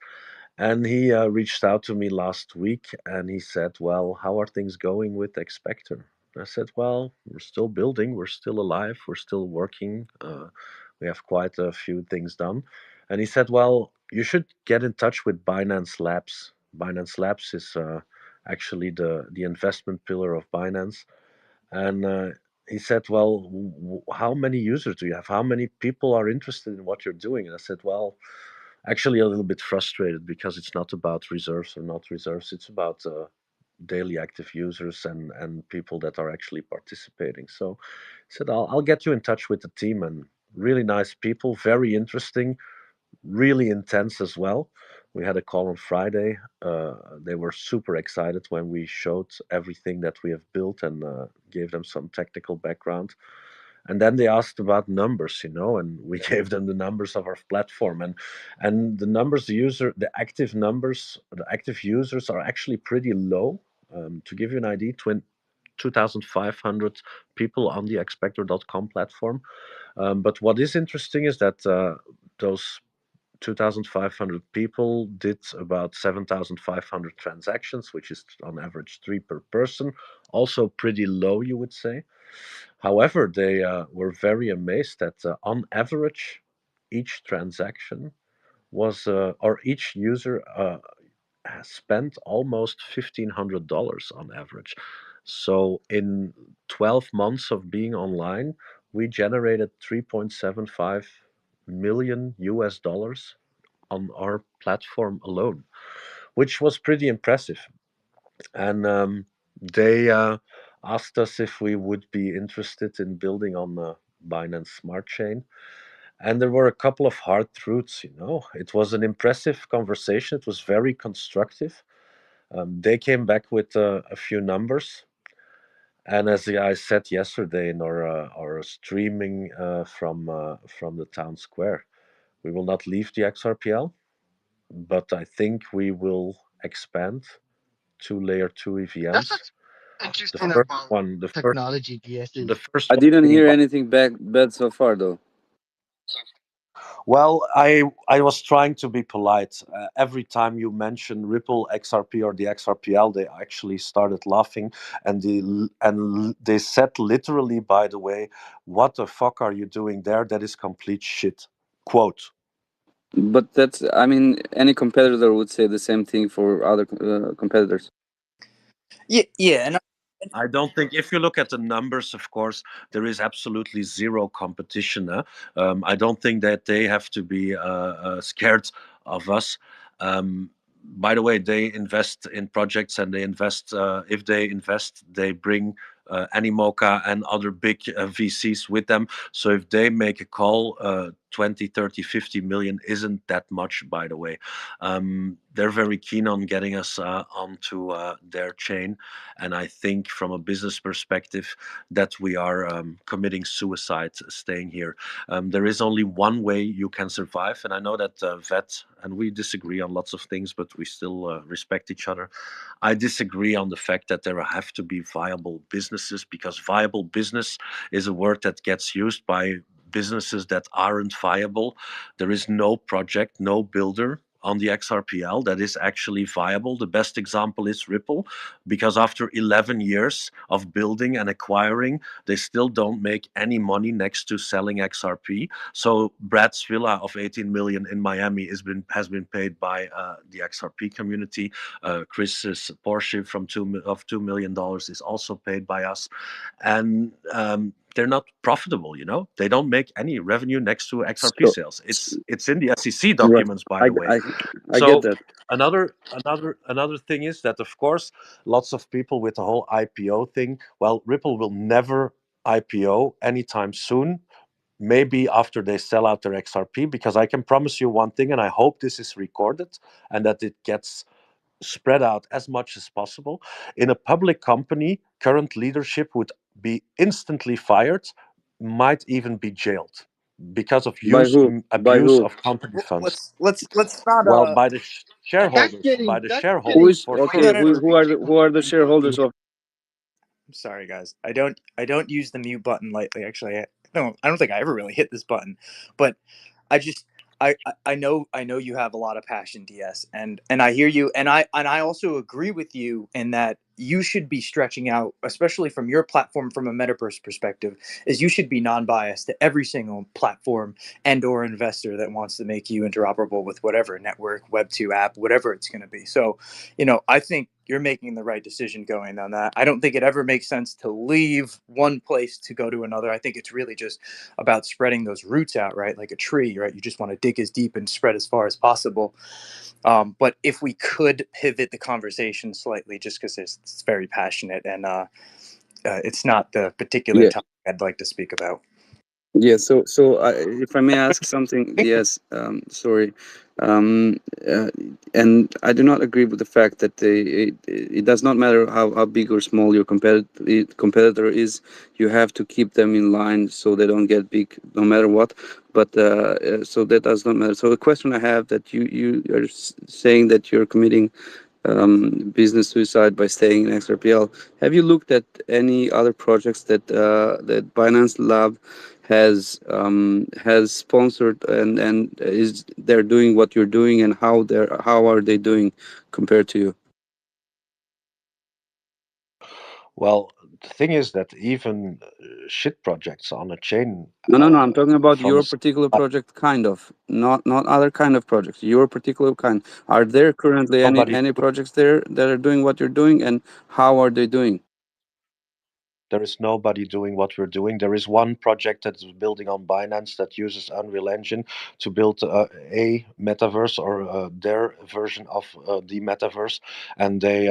and he reached out to me last week and he said, well, how are things going with Expector? I said, well, we're still building, we're still alive, we're still working. We have quite a few things done. And he said, well, you should get in touch with Binance Labs. Binance Labs is actually the investment pillar of Binance. And he said, well, how many users do you have? How many people are interested in what you're doing? And I said, well, actually a little bit frustrated because it's not about reserves or not reserves. It's about daily active users and people that are actually participating. So I said, I'll get you in touch with the team, and really nice people, very interesting, really intense as well. We had a call on Friday. They were super excited when we showed everything that we have built and gave them some technical background. And then they asked about numbers, and we gave them the numbers of our platform, and the numbers, the active numbers, the active users are actually pretty low. To give you an idea, 2,500 people on the expector.com platform. But what is interesting is that those 2,500 people did about 7,500 transactions, which is on average 3 per person. Also pretty low, you would say. However, they were very amazed that on average, each transaction was, or each user has spent almost $1,500 on average. So in 12 months of being online, we generated 3.75 million US dollars on our platform alone, which was pretty impressive. And they asked us if we would be interested in building on the Binance Smart Chain. And there were a couple of hard truths. It was an impressive conversation. It was very constructive. They came back with a few numbers. And as I said yesterday in our streaming from the town square, we will not leave the XRPL, but I think we will expand to layer 2 That's EVMs. what's The interesting first about one, technology, DS, the is first I one didn't being hear anything bad so far, though. well, I was trying to be polite. Every time you mention Ripple XRP or the XRPL, they actually started laughing, and they said literally, by the way, "What the fuck are you doing there? That is complete shit." Quote. But that's, I mean, any competitor would say the same thing for other competitors. Yeah, and I don't think, if you look at the numbers, of course, there is absolutely zero competition. I don't think that they have to be scared of us. By the way, they invest in projects, and they invest, if they invest, they bring Animoca and other big VCs with them. So if they make a call, 20, 30, 50 million isn't that much, by the way. They're very keen on getting us onto their chain. And I think from a business perspective that we are committing suicide staying here. There is only one way you can survive. And I know that Vet, and we disagree on lots of things, but we still respect each other. I disagree on the fact that there have to be viable businesses, because viable business is a word that gets used by businesses that aren't viable. There is no project, no builder on the XRPL that is actually viable. The best example is Ripple, because after 11 years of building and acquiring, they still don't make any money next to selling XRP. So Brad's villa of 18 million in Miami has been paid by the XRP community. Chris's Porsche of $2 million is also paid by us. And they're not profitable. They don't make any revenue next to XRP So, sales. It's in the SEC right, documents, by I, the way. I, I get So that. another thing is that, of course, lots of people with the whole IPO thing. Well, Ripple will never IPO anytime soon. Maybe after they sell out their XRP, because I can promise you one thing, and I hope this is recorded and that it gets spread out as much as possible. In a public company, current leadership would be instantly fired, might even be jailed because of By who? By abuse who? of company funds. let's not Well, by the that's shareholders, getting that's Who getting is for quite okay? sure. no, no. Who are the shareholders of? I'm sorry, guys. I don't use the mute button lightly. Actually, I don't think I ever really hit this button, but I just I know you have a lot of passion, DS, and I hear you, and I also agree with you in that you should be stretching out, especially from your platform from a metaverse perspective, is you should be non-biased to every single platform and or investor that wants to make you interoperable with whatever network, Web2 app, whatever it's going to be. So, I think you're making the right decision going on that. I don't think it ever makes sense to leave one place to go to another. I think it's really just about spreading those roots out, right? Like a tree, right? You just want to dig as deep and spread as far as possible. But if we could pivot the conversation slightly, just because it's very passionate and it's not the particular Yeah. topic I'd like to speak about. Yeah, if I may ask something, yes, sorry. Um, uh, and I do not agree with the fact that it does not matter how big or small your competitor is, you have to keep them in line so they don't get big no matter what. But so that does not matter. So the question I have, that you are saying that you're committing business suicide by staying in XRPL. Have you looked at any other projects that Binance Lab has sponsored, and is they're doing what you're doing, and how are they doing compared to you? Well, the thing is that even shit projects on a chain No. I'm talking about from your a particular project, kind of, not other kind of projects. Your particular kind. Are there currently nobody any projects there that are doing what you're doing, and how are they doing? there is nobody doing what we're doing. There is one project that is building on Binance that uses Unreal Engine to build a metaverse, or their version of the metaverse, and they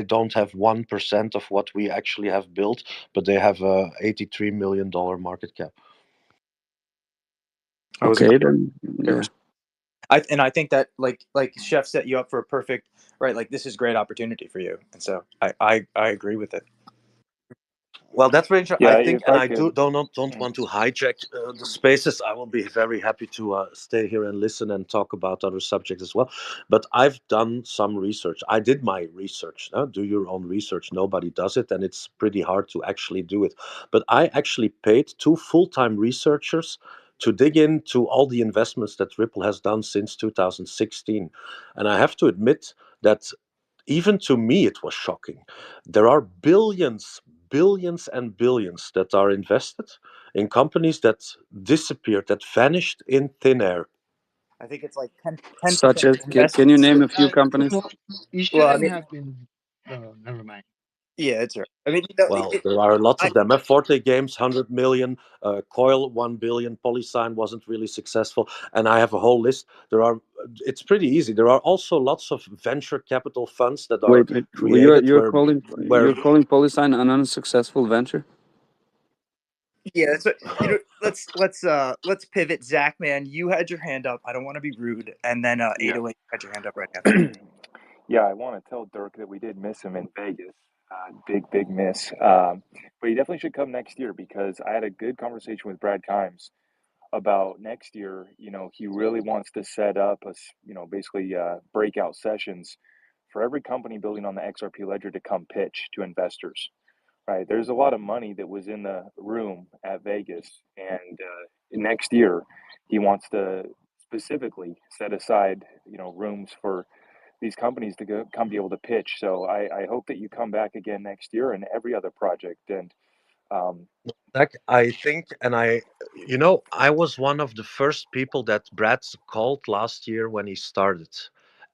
don't have 1% of what we actually have built, but they have a $83 million market cap. I was a Okay, then, yeah. I think that like Chef set you up for a perfect, right. Like this is great opportunity for you, and so I agree with it. Well, that's very interesting. I Yeah, think, if and I I could. don't want to hijack the spaces. I will be very happy to stay here and listen and talk about other subjects as well. But I've done some research. I did my research. Do your own research. Nobody does it, and it's pretty hard to actually do it. But I actually paid two full-time researchers to dig into all the investments that Ripple has done since 2016, and I have to admit that even to me it was shocking. There are billions and billions that are invested in companies that disappeared, that vanished in thin air. I think it's like 10% Such as, of can you investments. name a few You companies? know, you Well, I shouldn't mean, have been. Never mind. yeah, it's right. I mean, Well, there are lots I, of them. Forte Games, 100 million, Coil, 1 billion, Polysign wasn't really successful, and I have a whole list. It's pretty easy. There are also lots of venture capital funds that are Wait. created where You're calling Polysign an unsuccessful venture? yeah, that's what let's pivot. Zach, man, you had your hand up. I don't want to be rude, and then Yeah. 808 had your hand up right after. Yeah, I want to tell Dirk that we did miss him in Vegas. Big miss. But he definitely should come next year because I had a good conversation with Brad Kimes about next year. He really wants to set up basically breakout sessions for every company building on the XRP ledger to come pitch to investors. Right. There's a lot of money that was in the room at Vegas, and next year he wants to specifically set aside, rooms for these companies to come be able to pitch. So I hope that you come back again next year and every other project. And um, I think, and I was one of the first people that Brad called last year when he started.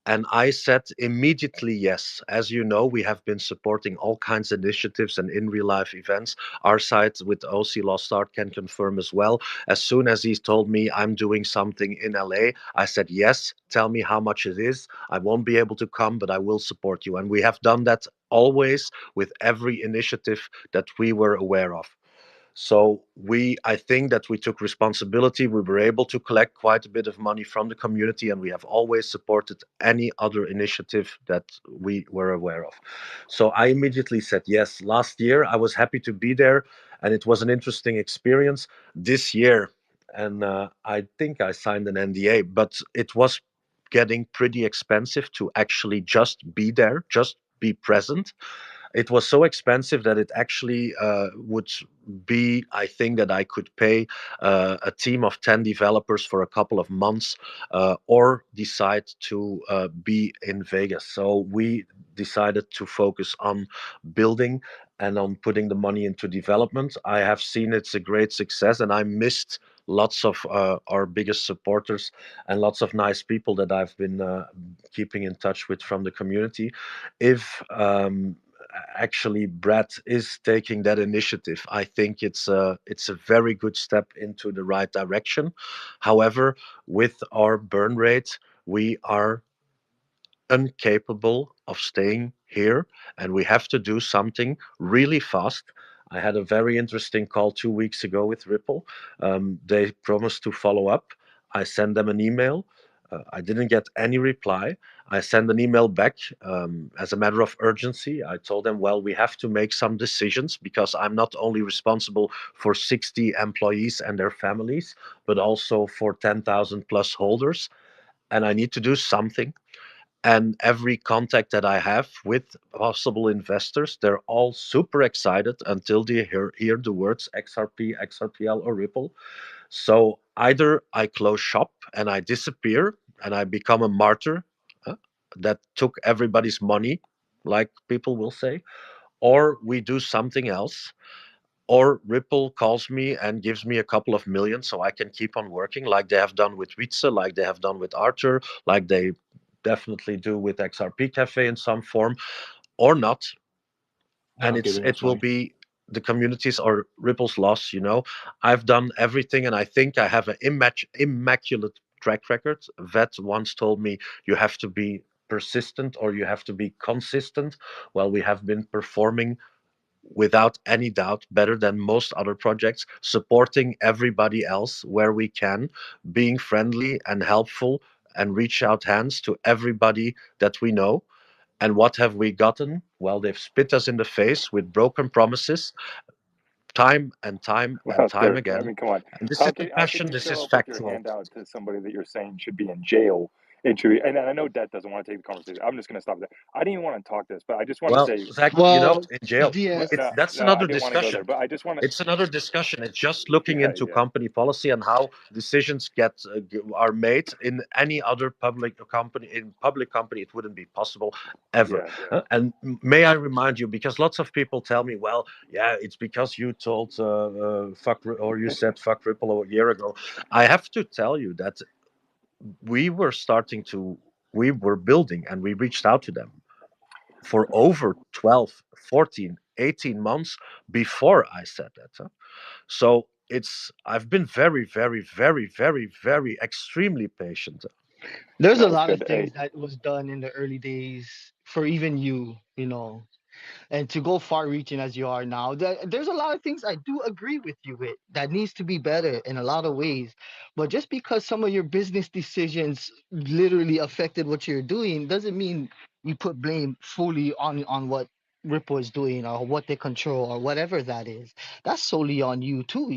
And I said immediately yes. As you know, we have been supporting all kinds of initiatives and in real life events. Our side with OC Lost Art can confirm as well. As soon as he told me I'm doing something in LA, I said yes. Tell me how much it is. I won't be able to come, but I will support you. And we have done that always with every initiative that we were aware of. So I think that we took responsibility. We were able to collect quite a bit of money from the community, and we have always supported any other initiative that we were aware of. So I immediately said yes. Last year, I was happy to be there, and it was an interesting experience. This year, and I think I signed an NDA, but it was getting pretty expensive to actually just be there, just be present. it was so expensive that it actually would be, I think, that I could pay a team of 10 developers for a couple of months, or decide to be in Vegas. So we decided to focus on building and on putting the money into development. I have seen it's a great success, and I missed lots of our biggest supporters and lots of nice people that I've been keeping in touch with from the community. If actually Brad is taking that initiative, I think it's a very good step into the right direction. However, with our burn rate, we are incapable of staying here, and we have to do something really fast. I had a very interesting call 2 weeks ago with Ripple. They promised to follow up. I sent them an email. I didn't get any reply. I sent an email back as a matter of urgency. I told them, well, we have to make some decisions because I'm not only responsible for 60 employees and their families, but also for 10,000 plus holders. And I need to do something. And every contact that I have with possible investors, they're all super excited until they hear the words XRP, XRPL, or Ripple. So either I close shop and I disappear and I become a martyr uh, that took everybody's money, like people will say, or we do something else, or Ripple calls me and gives me a couple of million so I can keep on working, like they have done with Wietse, like they have done with Arthur, like they definitely do with XRP Cafe in some form, or not. And Okay, then it that's will fine. be the communities or Ripple's loss. I've done everything, and I think I have an immaculate track record. Vet once told me you have to be persistent or you have to be consistent. Well, we have been performing without any doubt better than most other projects, supporting everybody else where we can, being friendly and helpful, and reach out hands to everybody that we know. And what have we gotten? Well, they've spit us in the face with broken promises time and time and Well, time Dirk, I again. mean, come on. And this How isn't can passion, you this show is up with your factual. hand out to somebody that you're saying should be in jail? And I know Debt doesn't want to take the conversation. I'm just going to stop there. I didn't even want to talk this, but I just want to Well, say, Zach, Well, in jail, DS. no, that's no, I another didn't want to go there, discussion. but I just want to, It's another discussion. It's just looking yeah, into yeah, company policy and how decisions are made in any other public company. In public company, it wouldn't be possible ever. yeah. And may I remind you, because lots of people tell me, well, yeah, it's because you told or you said fuck Ripple a year ago. I have to tell you that we were starting to we were building and we reached out to them for over 12, 14, 18 months before I said that. So I've been very, very, very, very, very extremely patient. There's a No, it's lot of good. things Hey, that was done in the early days for even you, and to go far reaching as you are now, there's a lot of things I do agree with you with that needs to be better in a lot of ways. But just because some of your business decisions literally affected what you're doing doesn't mean you put blame fully on what Ripple is doing or what they control or whatever that is. That's solely on you too.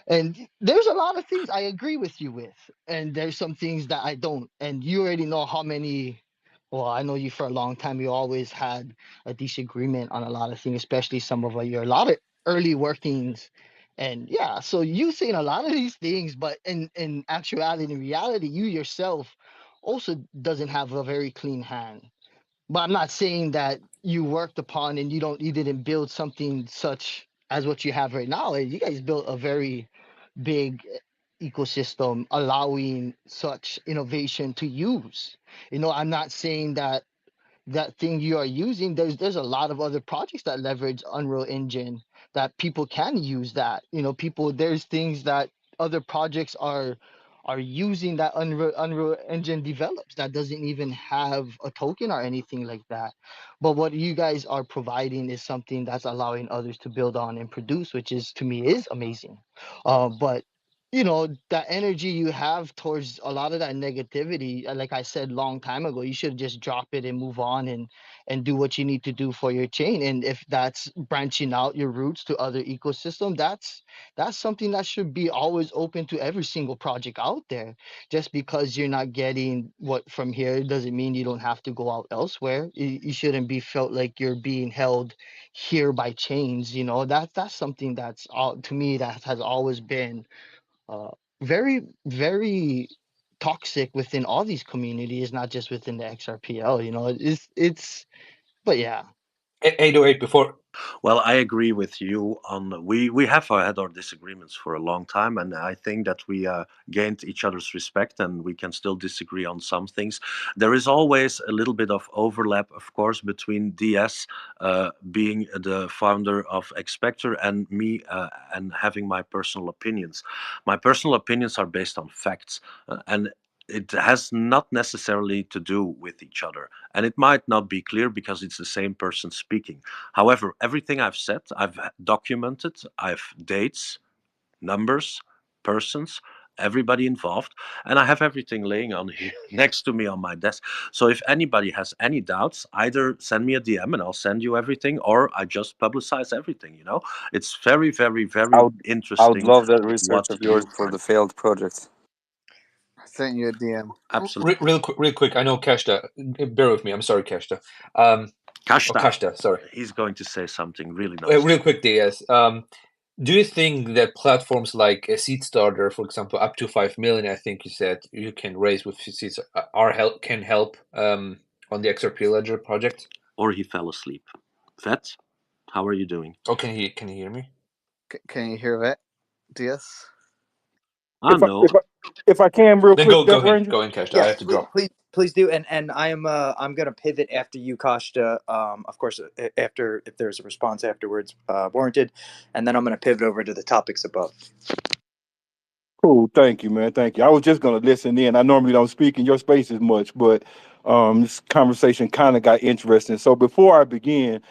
And there's a lot of things I agree with you with, and there's some things that I don't. And you already know how many. Well, I know you for a long time. You always had a disagreement on a lot of things, especially some of your a lot of early workings. And yeah, so you saying a lot of these things, but in actuality, in reality, you yourself also doesn't have a very clean hand. But I'm not saying that you worked upon and you didn't build something such as what you have right now. You guys built a very big ecosystem allowing such innovation to use. I'm not saying that thing you are using, there's a lot of other projects that leverage Unreal Engine that people can use that. People, there's things that other projects are using that Unreal Engine develops that doesn't even have a token or anything like that. But what you guys are providing is something that's allowing others to build on and produce, which is to me is amazing. But that energy you have towards a lot of that negativity, like I said long time ago, you should just drop it and move on and do what you need to do for your chain. And if that's branching out your roots to other ecosystem, that's something that should be always open to every single project out there. Just because you're not getting what from here doesn't mean you don't have to go out elsewhere. You shouldn't be felt like you're being held here by chains. That's something that's all to me that has always been uh, very, very toxic within all these communities, not just within the XRPL. But yeah. 808 before. Well, I agree with you on we have had our disagreements for a long time, and I think that we gained each other's respect, and we can still disagree on some things. There is always a little bit of overlap, of course, between DS being the founder of Expector and me and having my personal opinions. My personal opinions are based on facts, and it has not necessarily to do with each other, and it might not be clear because it's the same person speaking. However, everything I've said, I've documented, I've dates, numbers, persons, everybody involved, and I have everything laying on here next to me on my desk. So if anybody has any doubts, either send me a DM and I'll send you everything, or I just publicize everything. It's very, very, I very would I would interesting love that research what of yours you for are. the failed project. I sent you a DM. Absolutely. Real quick. I know Kashta. Bear with me. I'm sorry, Kashta. Kashta, Kashta. Sorry. he's going to say something really nice. Real quick, DS. Do you think that platforms like a Seed Starter, for example, up to 5 million, I think you said you can raise with seeds, can help on the XRP Ledger project? Or he fell asleep. Vet, how are you doing? Oh, can you hear me? Can you hear that, DS? I If I, know. if I, if I can, real Then quick, Death ahead, Ranger. go in, Kashta. I Yes, have to please, drop. please do. And I'm gonna pivot after you, Kashta. Of course, after if there's a response afterwards warranted, and then I'm gonna pivot over to the topics above. Cool. Thank you, man. Thank you. I was just gonna listen in. I normally don't speak in your spaces much, but this conversation kind of got interesting. So before I begin,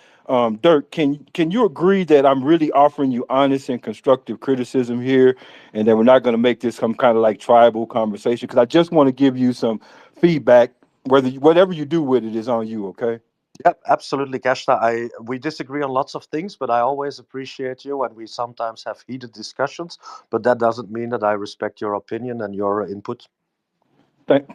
Dirk, can you agree that I'm really offering you honest and constructive criticism here, and that we're not gonna make this some kind of like tribal conversation? Because I just want to give you some feedback. Whatever you do with it is on you. Okay. Yep, absolutely, Kashta. We disagree on lots of things, but I always appreciate you, and we sometimes have heated discussions. But that doesn't mean that I respect your opinion and your input.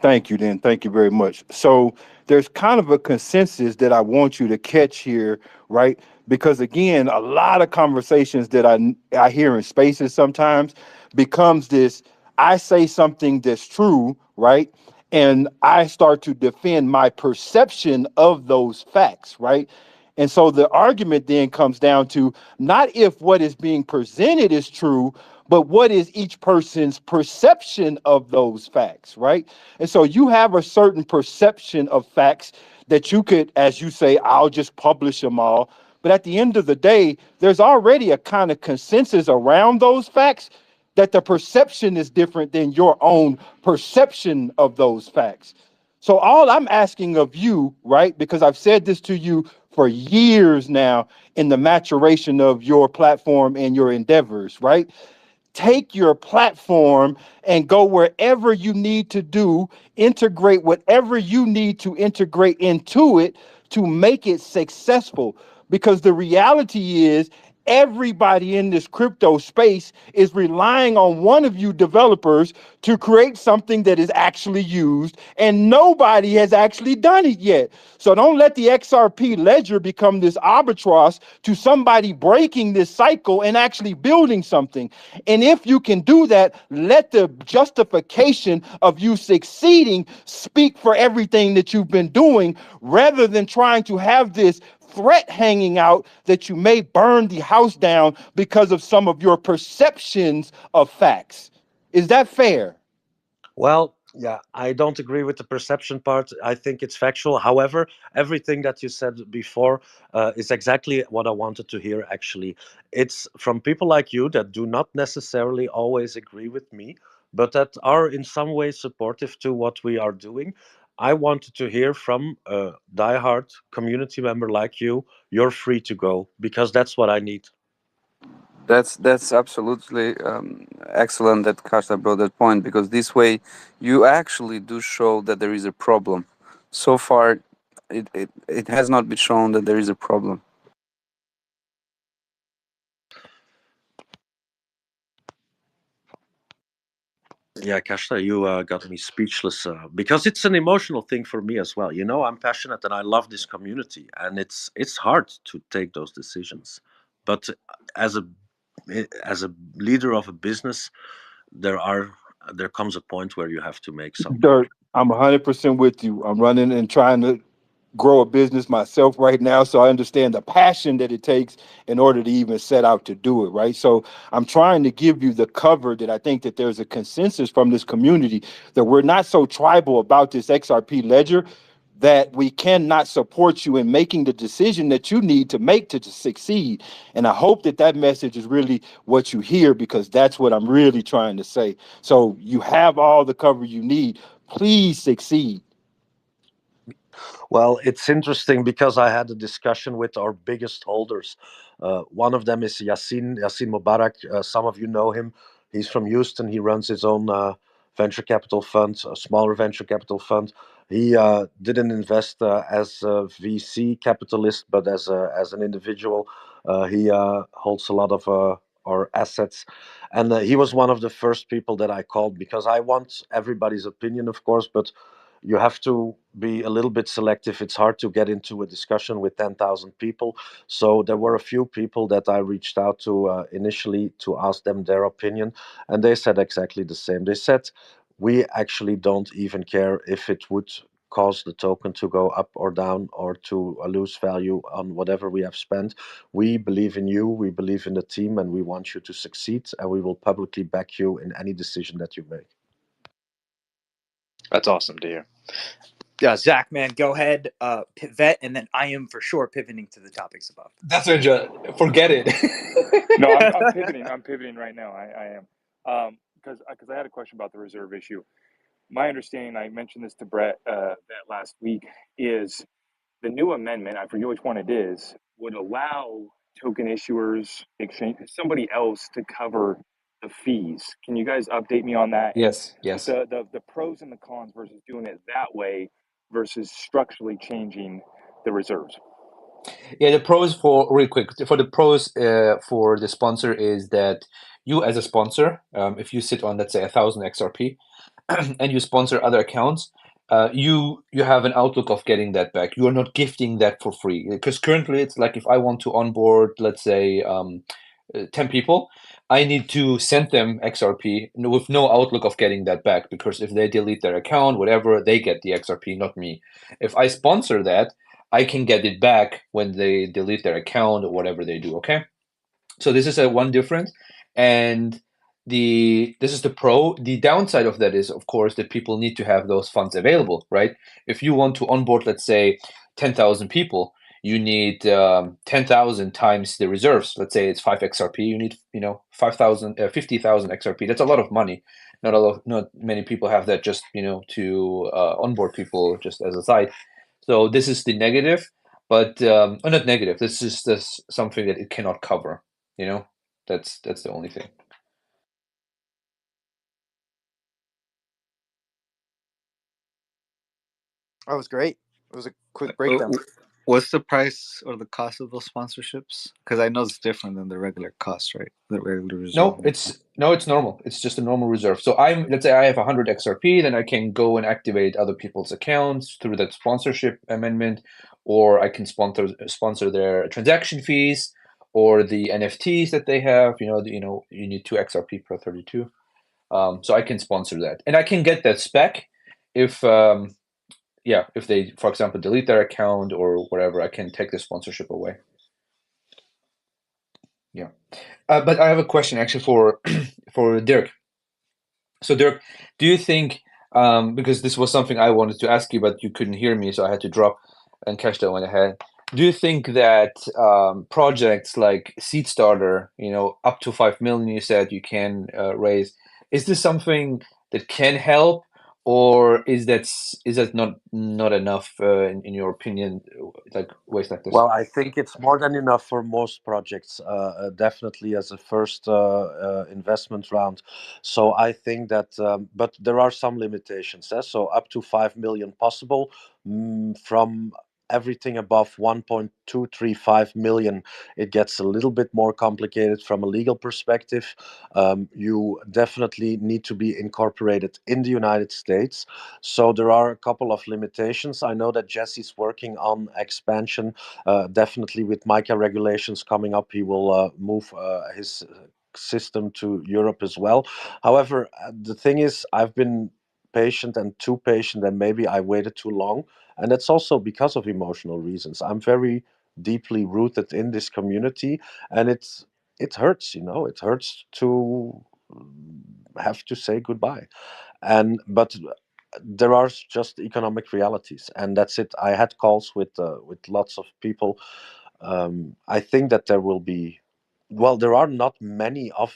Thank you, then. Thank you very much. So there's kind of a consensus that I want you to catch here, right? Because again, a lot of conversations that I hear in spaces sometimes becomes this. I say something that's true, right? And I start to defend my perception of those facts, right? And so the argument then comes down to not if what is being presented is true, but what is each person's perception of those facts, right? And so you have a certain perception of facts that you could, as you say, I'll just publish them all. But at the end of the day, there's already a kind of consensus around those facts that the perception is different than your own perception of those facts. So all I'm asking of you, right, because I've said this to you for years now in the maturation of your platform and your endeavors, right? Take your platform and go wherever you need to do, integrate whatever you need to integrate into it to make it successful. Because the reality is, everybody in this crypto space is relying on one of you developers to create something that is actually used, and nobody has actually done it yet. So don't let the XRP ledger become this arbitrage to somebody breaking this cycle and actually building something. And if you can do that, let the justification of you succeeding speak for everything that you've been doing, rather than trying to have this threat hanging out that you may burn the house down because of some of your perceptions of facts. Is that fair? Well, yeah, I don't agree with the perception part. I think it's factual. However, everything that you said before is exactly what I wanted to hear, actually. It's from people like you that do not necessarily always agree with me, but that are in some way supportive to what we are doing. I wanted to hear from a diehard community member like you. You're free to go because that's what I need. That's absolutely excellent that Kasta brought that point, because this way you actually do show that there is a problem. So far, it has not been shown that there is a problem. Yeah, Kashta, you got me speechless because it's an emotional thing for me as well. You know, I'm passionate and I love this community, and it's hard to take those decisions. But as a as a leader of a business, there are there comes a point where you have to make some. Dirk, I'm 100% with you. I'm running and trying to grow a business myself right now, so I understand the passion that it takes in order to even set out to do it, right? So I'm trying to give you the cover that I think that there's a consensus from this community that we're not so tribal about this XRP ledger, that we cannot support you in making the decision that you need to make to succeed. And I hope that that message is really what you hear, because that's what I'm really trying to say. So you have all the cover you need. Please succeed. Well, it's interesting because I had a discussion with our biggest holders. One of them is Yassin Mubarak. Some of you know him. He's from Houston. He runs his own venture capital fund, a smaller venture capital fund. He didn't invest as a VC capitalist, but as an individual. He holds a lot of our assets, and he was one of the first people that I called, because I want everybody's opinion, of course, but you have to be a little bit selective. It's hard to get into a discussion with 10,000 people. So there were a few people that I reached out to initially to ask them their opinion, and they said exactly the same. They said, we actually don't even care if it would cause the token to go up or down, or to lose value on whatever we have spent. We believe in you, we believe in the team, and we want you to succeed, and we will publicly back you in any decision that you make. That's awesome to hear. Zach, man, go ahead, pivot, and then I am for sure pivoting to the topics above. That's what. Forget it. No, I'm pivoting. I'm pivoting right now. I am, because I had a question about the reserve issue. My understanding, I mentioned this to Brett last week, is the new amendment, I forget which one it is, would allow token issuers, exchange, somebody else to cover the fees. Can you guys update me on that? Yes. The pros and the cons versus doing it that way versus structurally changing the reserves. Yeah, the pros for real quick for the pros for the sponsor is that you as a sponsor, if you sit on let's say 1,000 XRP, and you sponsor other accounts, you have an outlook of getting that back. You are not gifting that for free, because currently it's like if I want to onboard, let's say, 10 people, I need to send them XRP with no outlook of getting that back, because if they delete their account, whatever, they get the XRP, not me. If I sponsor that, I can get it back when they delete their account or whatever they do. Okay, so this is a one difference, and this is the pro. The downside of that is, of course, that people need to have those funds available, right? If you want to onboard, let's say, 10,000 people, you need 10,000 times the reserves. Let's say it's 5 XRP. You need 5,000, 50,000 XRP. That's a lot of money. Not many people have that, just to onboard people, just as a side. So this is the negative, but not negative. This is something that it cannot cover. That's the only thing. That was great. It was a quick breakdown. What's the price or the cost of those sponsorships? Because I know it's different than the regular cost, right? The regular reserve. No, it's normal. It's just a normal reserve. So let's say I have 100 XRP, then I can go and activate other people's accounts through that sponsorship amendment, or I can sponsor their transaction fees or the NFTs that they have. You need 2 XRP per 32. So I can sponsor that, and I can get that spec if if they, for example, delete their account or whatever, I can take the sponsorship away. Yeah. But I have a question actually for for Dirk. So Dirk, do you think, because this was something I wanted to ask you, but you couldn't hear me, so I had to drop and catch that one ahead. Do you think that projects like Seed Starter, up to 5 million, you said you can raise, is this something that can help or is that not enough in your opinion? Like ways like this. Well, I think it's more than enough for most projects, definitely as a first investment round. So I think that, but there are some limitations. So up to 5 million possible. From everything above 1.235 million, it gets a little bit more complicated from a legal perspective. You definitely need to be incorporated in the United States. So there are a couple of limitations. I know that Jesse's working on expansion. Definitely with MiCA regulations coming up, he will move his system to Europe as well. However, the thing is, I've been patient and too patient, and maybe I waited too long. And that's also because of emotional reasons. I'm very deeply rooted in this community, and it hurts, it hurts to have to say goodbye. But there are just economic realities, and that's it. I had calls with lots of people. I think that there will be, well, there are not many of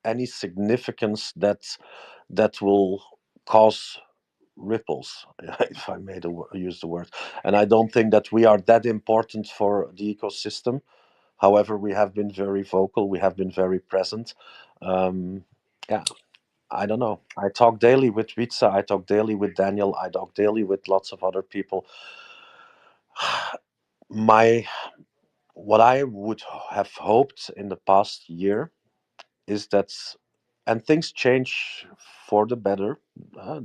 any significance that will cause ripples, if I may use the word. And I don't think that we are that important for the ecosystem. However, we have been very vocal. We have been very present. Yeah, I don't know. I talk daily with Ritza. I talk daily with Daniel. I talk daily with lots of other people. My What I would have hoped in the past year is that, and things change for the better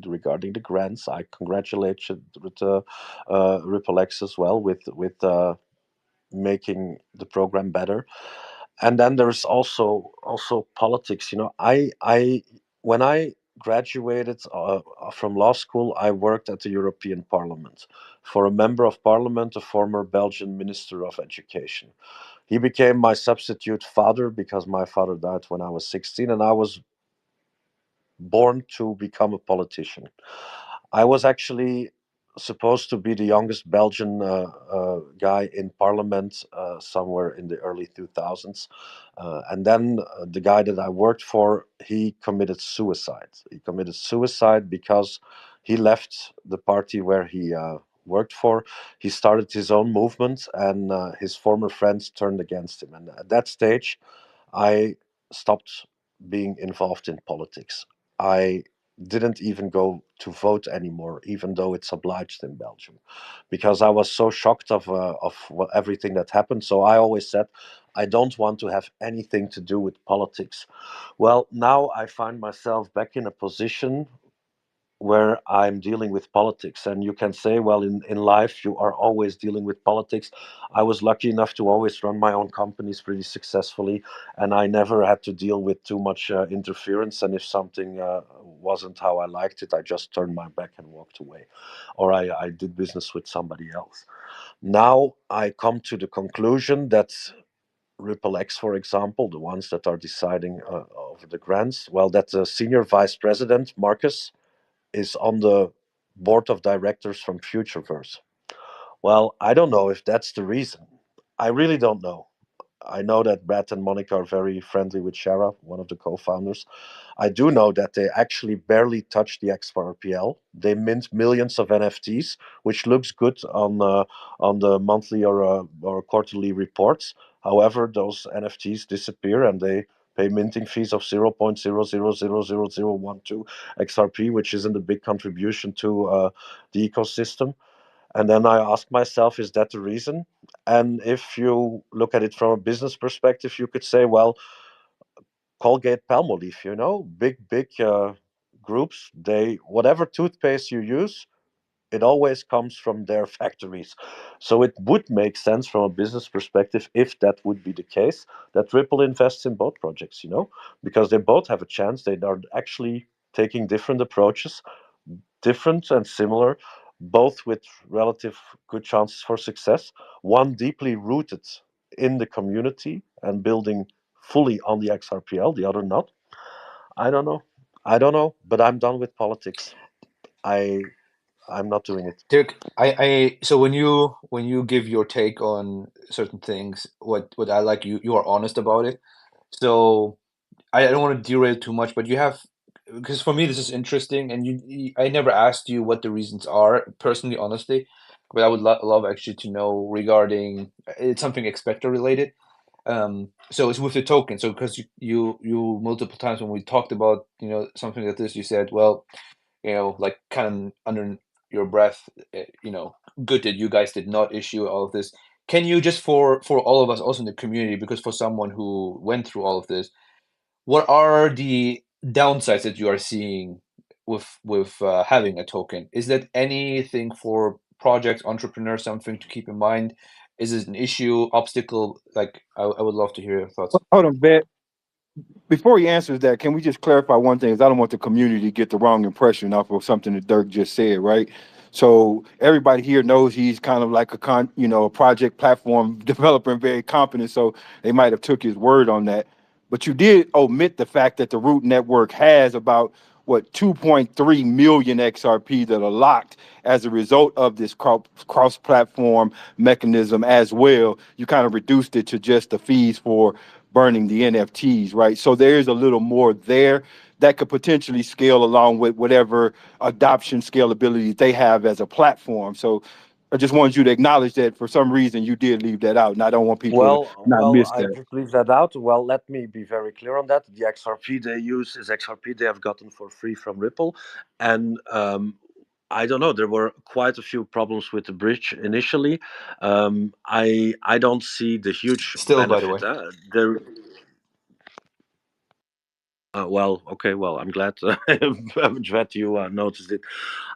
regarding the grants. I congratulate you with Ripple X as well with making the program better. And then there's also politics. I when I graduated from law school, I worked at the European Parliament for a member of parliament, a former Belgian minister of education. He became my substitute father because my father died when I was 16, and I was born to become a politician. I was actually supposed to be the youngest Belgian guy in parliament somewhere in the early 2000s. And then the guy that I worked for, he committed suicide. He committed suicide because he left the party where he worked for. He started his own movement, and his former friends turned against him. And at that stage, I stopped being involved in politics. I didn't even go to vote anymore, even though it's obliged in Belgium, because I was so shocked of everything that happened. So I always said, I don't want to have anything to do with politics. Well, now I find myself back in a position where I'm dealing with politics. And you can say, well, in life, you are always dealing with politics. I was lucky enough to always run my own companies pretty successfully, and I never had to deal with too much interference. And if something wasn't how I liked it, I just turned my back and walked away, or I did business with somebody else. Now I come to the conclusion that Ripple X, for example, the ones that are deciding over the grants, well, that the senior vice president, Marcus, is on the board of directors from Futureverse. Well, I don't know if that's the reason. I really don't know. I know that Brad and Monica are very friendly with Shara, one of the co-founders. I do know that they actually barely touch the XRPL. They mint millions of NFTs, which looks good on the monthly or quarterly reports. However, those NFTs disappear, and they pay minting fees of 0.00000012 XRP, which isn't a big contribution to the ecosystem. And then I ask myself, is that the reason? And if you look at it from a business perspective, you could say, well, Colgate Palmolive, big groups, they whatever toothpaste you use, it always comes from their factories. So it would make sense from a business perspective, if that would be the case, that Ripple invests in both projects, because they both have a chance. They are actually taking different approaches, different and similar, both with relative good chances for success. One deeply rooted in the community and building fully on the XRPL, the other not. I don't know. I don't know, but I'm done with politics. I'm not doing it. Dirk, so when you give your take on certain things, what I like, you are honest about it. So I don't want to derail too much, but you have because for me this is interesting, and I never asked you what the reasons are personally, honestly, but I would love actually to know regarding it's something expector related. So it's with the token. So because you multiple times when we talked about something like this, you said, well, like kind of under your breath, good that you guys did not issue all of this. Can you just for all of us also in the community, because for someone who went through all of this, what are the downsides that you are seeing with having a token? Is that anything for projects, entrepreneurs, something to keep in mind? Is it an issue, obstacle? Like, I would love to hear your thoughts. Hold on, Bet. Before he answers that, can we just clarify one thing? Is I don't want the community to get the wrong impression off of something that Dirk just said, right? So everybody here knows he's kind of like a project platform developer and very competent. So they might have took his word on that. But you did omit the fact that the Root Network has about 2.3 million XRP that are locked as a result of this cross-platform mechanism as well. You kind of reduced it to just the fees for burning the NFTs, right? So there is a little more there that could potentially scale along with whatever adoption scalability they have as a platform. So I just wanted you to acknowledge that for some reason you did leave that out, and I don't want people to not miss I that. just leave that out. Well, let me be very clear on that. The XRP they use is XRP they have gotten for free from Ripple, and I don't know. There were quite a few problems with the bridge initially. I don't see the huge Still, by the way. benefit. There. Well, okay. Well, I'm glad. I'm glad you noticed it.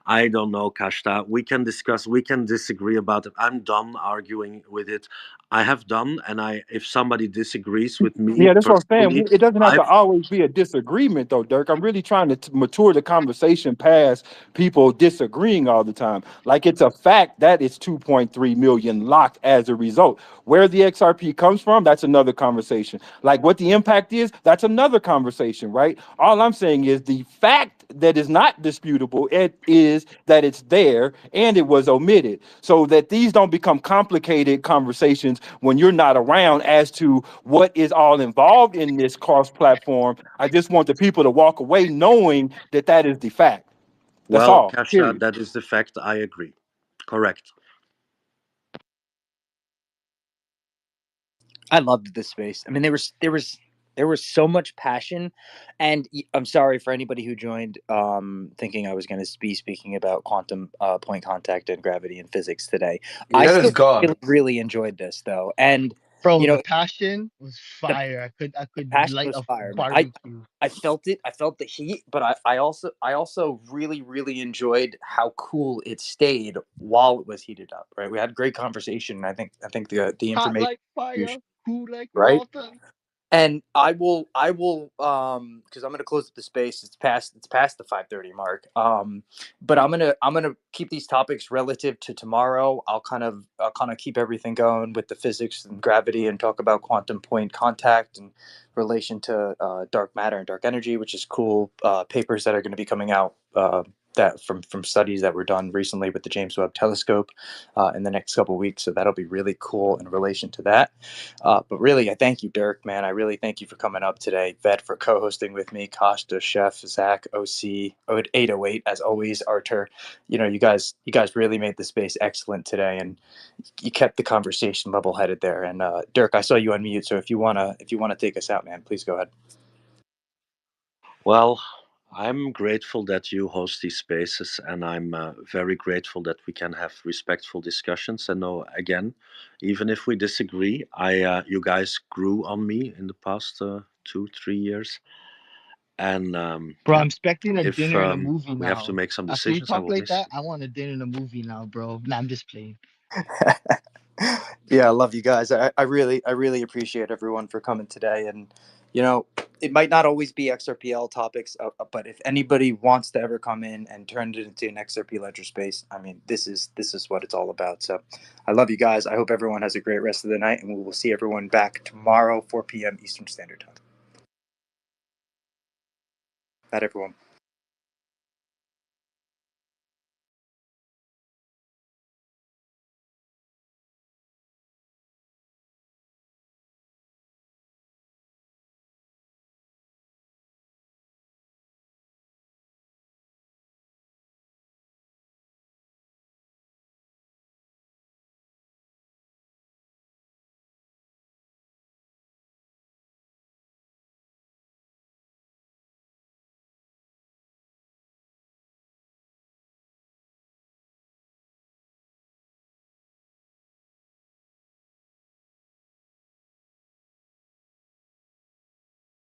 I don't know, Kashta. We can discuss. We can disagree about it. I'm done arguing with it. I have done, and if somebody disagrees with me Yeah, that's what I'm saying. personally, It doesn't have to I've always be a disagreement, though, Dirk. I'm really trying to mature the conversation past people disagreeing all the time. Like it's a fact that it's 2.3 million locked as a result. Where the XRP comes from, that's another conversation. Like what the impact is, that's another conversation, right? All I'm saying is the fact that is not disputable, it is that it's there and it was omitted. So that these don't become complicated conversations when you're not around as to what is all involved in this cross platform. I just want the people to walk away knowing that that is the fact. That's well, all. Kashta, Period. that is the fact. I agree. Correct. I loved this space. I mean, there was so much passion, and I'm sorry for anybody who joined thinking I was going to be speaking about quantum point contact and gravity and physics today. I That is still gone. really enjoyed this though, and Bro, you the know passion was the fire. I could passion light was a fire, man. barbecue. I felt it. I felt the heat, but I also really enjoyed how cool it stayed while it was heated up. Right, we had great conversation. And I think the Hot information, like fire, cool like right. water. And I will because I'm gonna close up the space. It's past the 5:30 mark. But I'm gonna keep these topics relative to tomorrow. I'll kind of keep everything going with the physics and gravity and talk about quantum point contact and relation to dark matter and dark energy, which is cool. Papers that are going to be coming out that from studies that were done recently with the James Webb Telescope in the next couple of weeks. So that'll be really cool in relation to that. But really, I thank you, Dirk, man. I really thank you for coming up today. Vet for co-hosting with me, Costa, Chef, Zach, OC, 808, as always, Artur. You guys really made the space excellent today, and you kept the conversation level-headed there. And Dirk, I saw you unmute, so if you wanna take us out, man, please go ahead. Well, I'm grateful that you host these spaces, and I'm very grateful that we can have respectful discussions. And no, again, even if we disagree, you guys grew on me in the past 2-3 years. And Bro, yeah, I'm expecting a if dinner and a movie we have to now. make some After we decisions, I talk will like miss that, you. I want a dinner and a movie now, bro. Nah, I'm just playing. Yeah, I love you guys. I really appreciate everyone for coming today. And it might not always be XRPL topics, but if anybody wants to ever come in and turn it into an XRP ledger space, I mean, this is what it's all about. So I love you guys. I hope everyone has a great rest of the night, and we will see everyone back tomorrow, 4 p.m. Eastern Standard Time. Bye, everyone.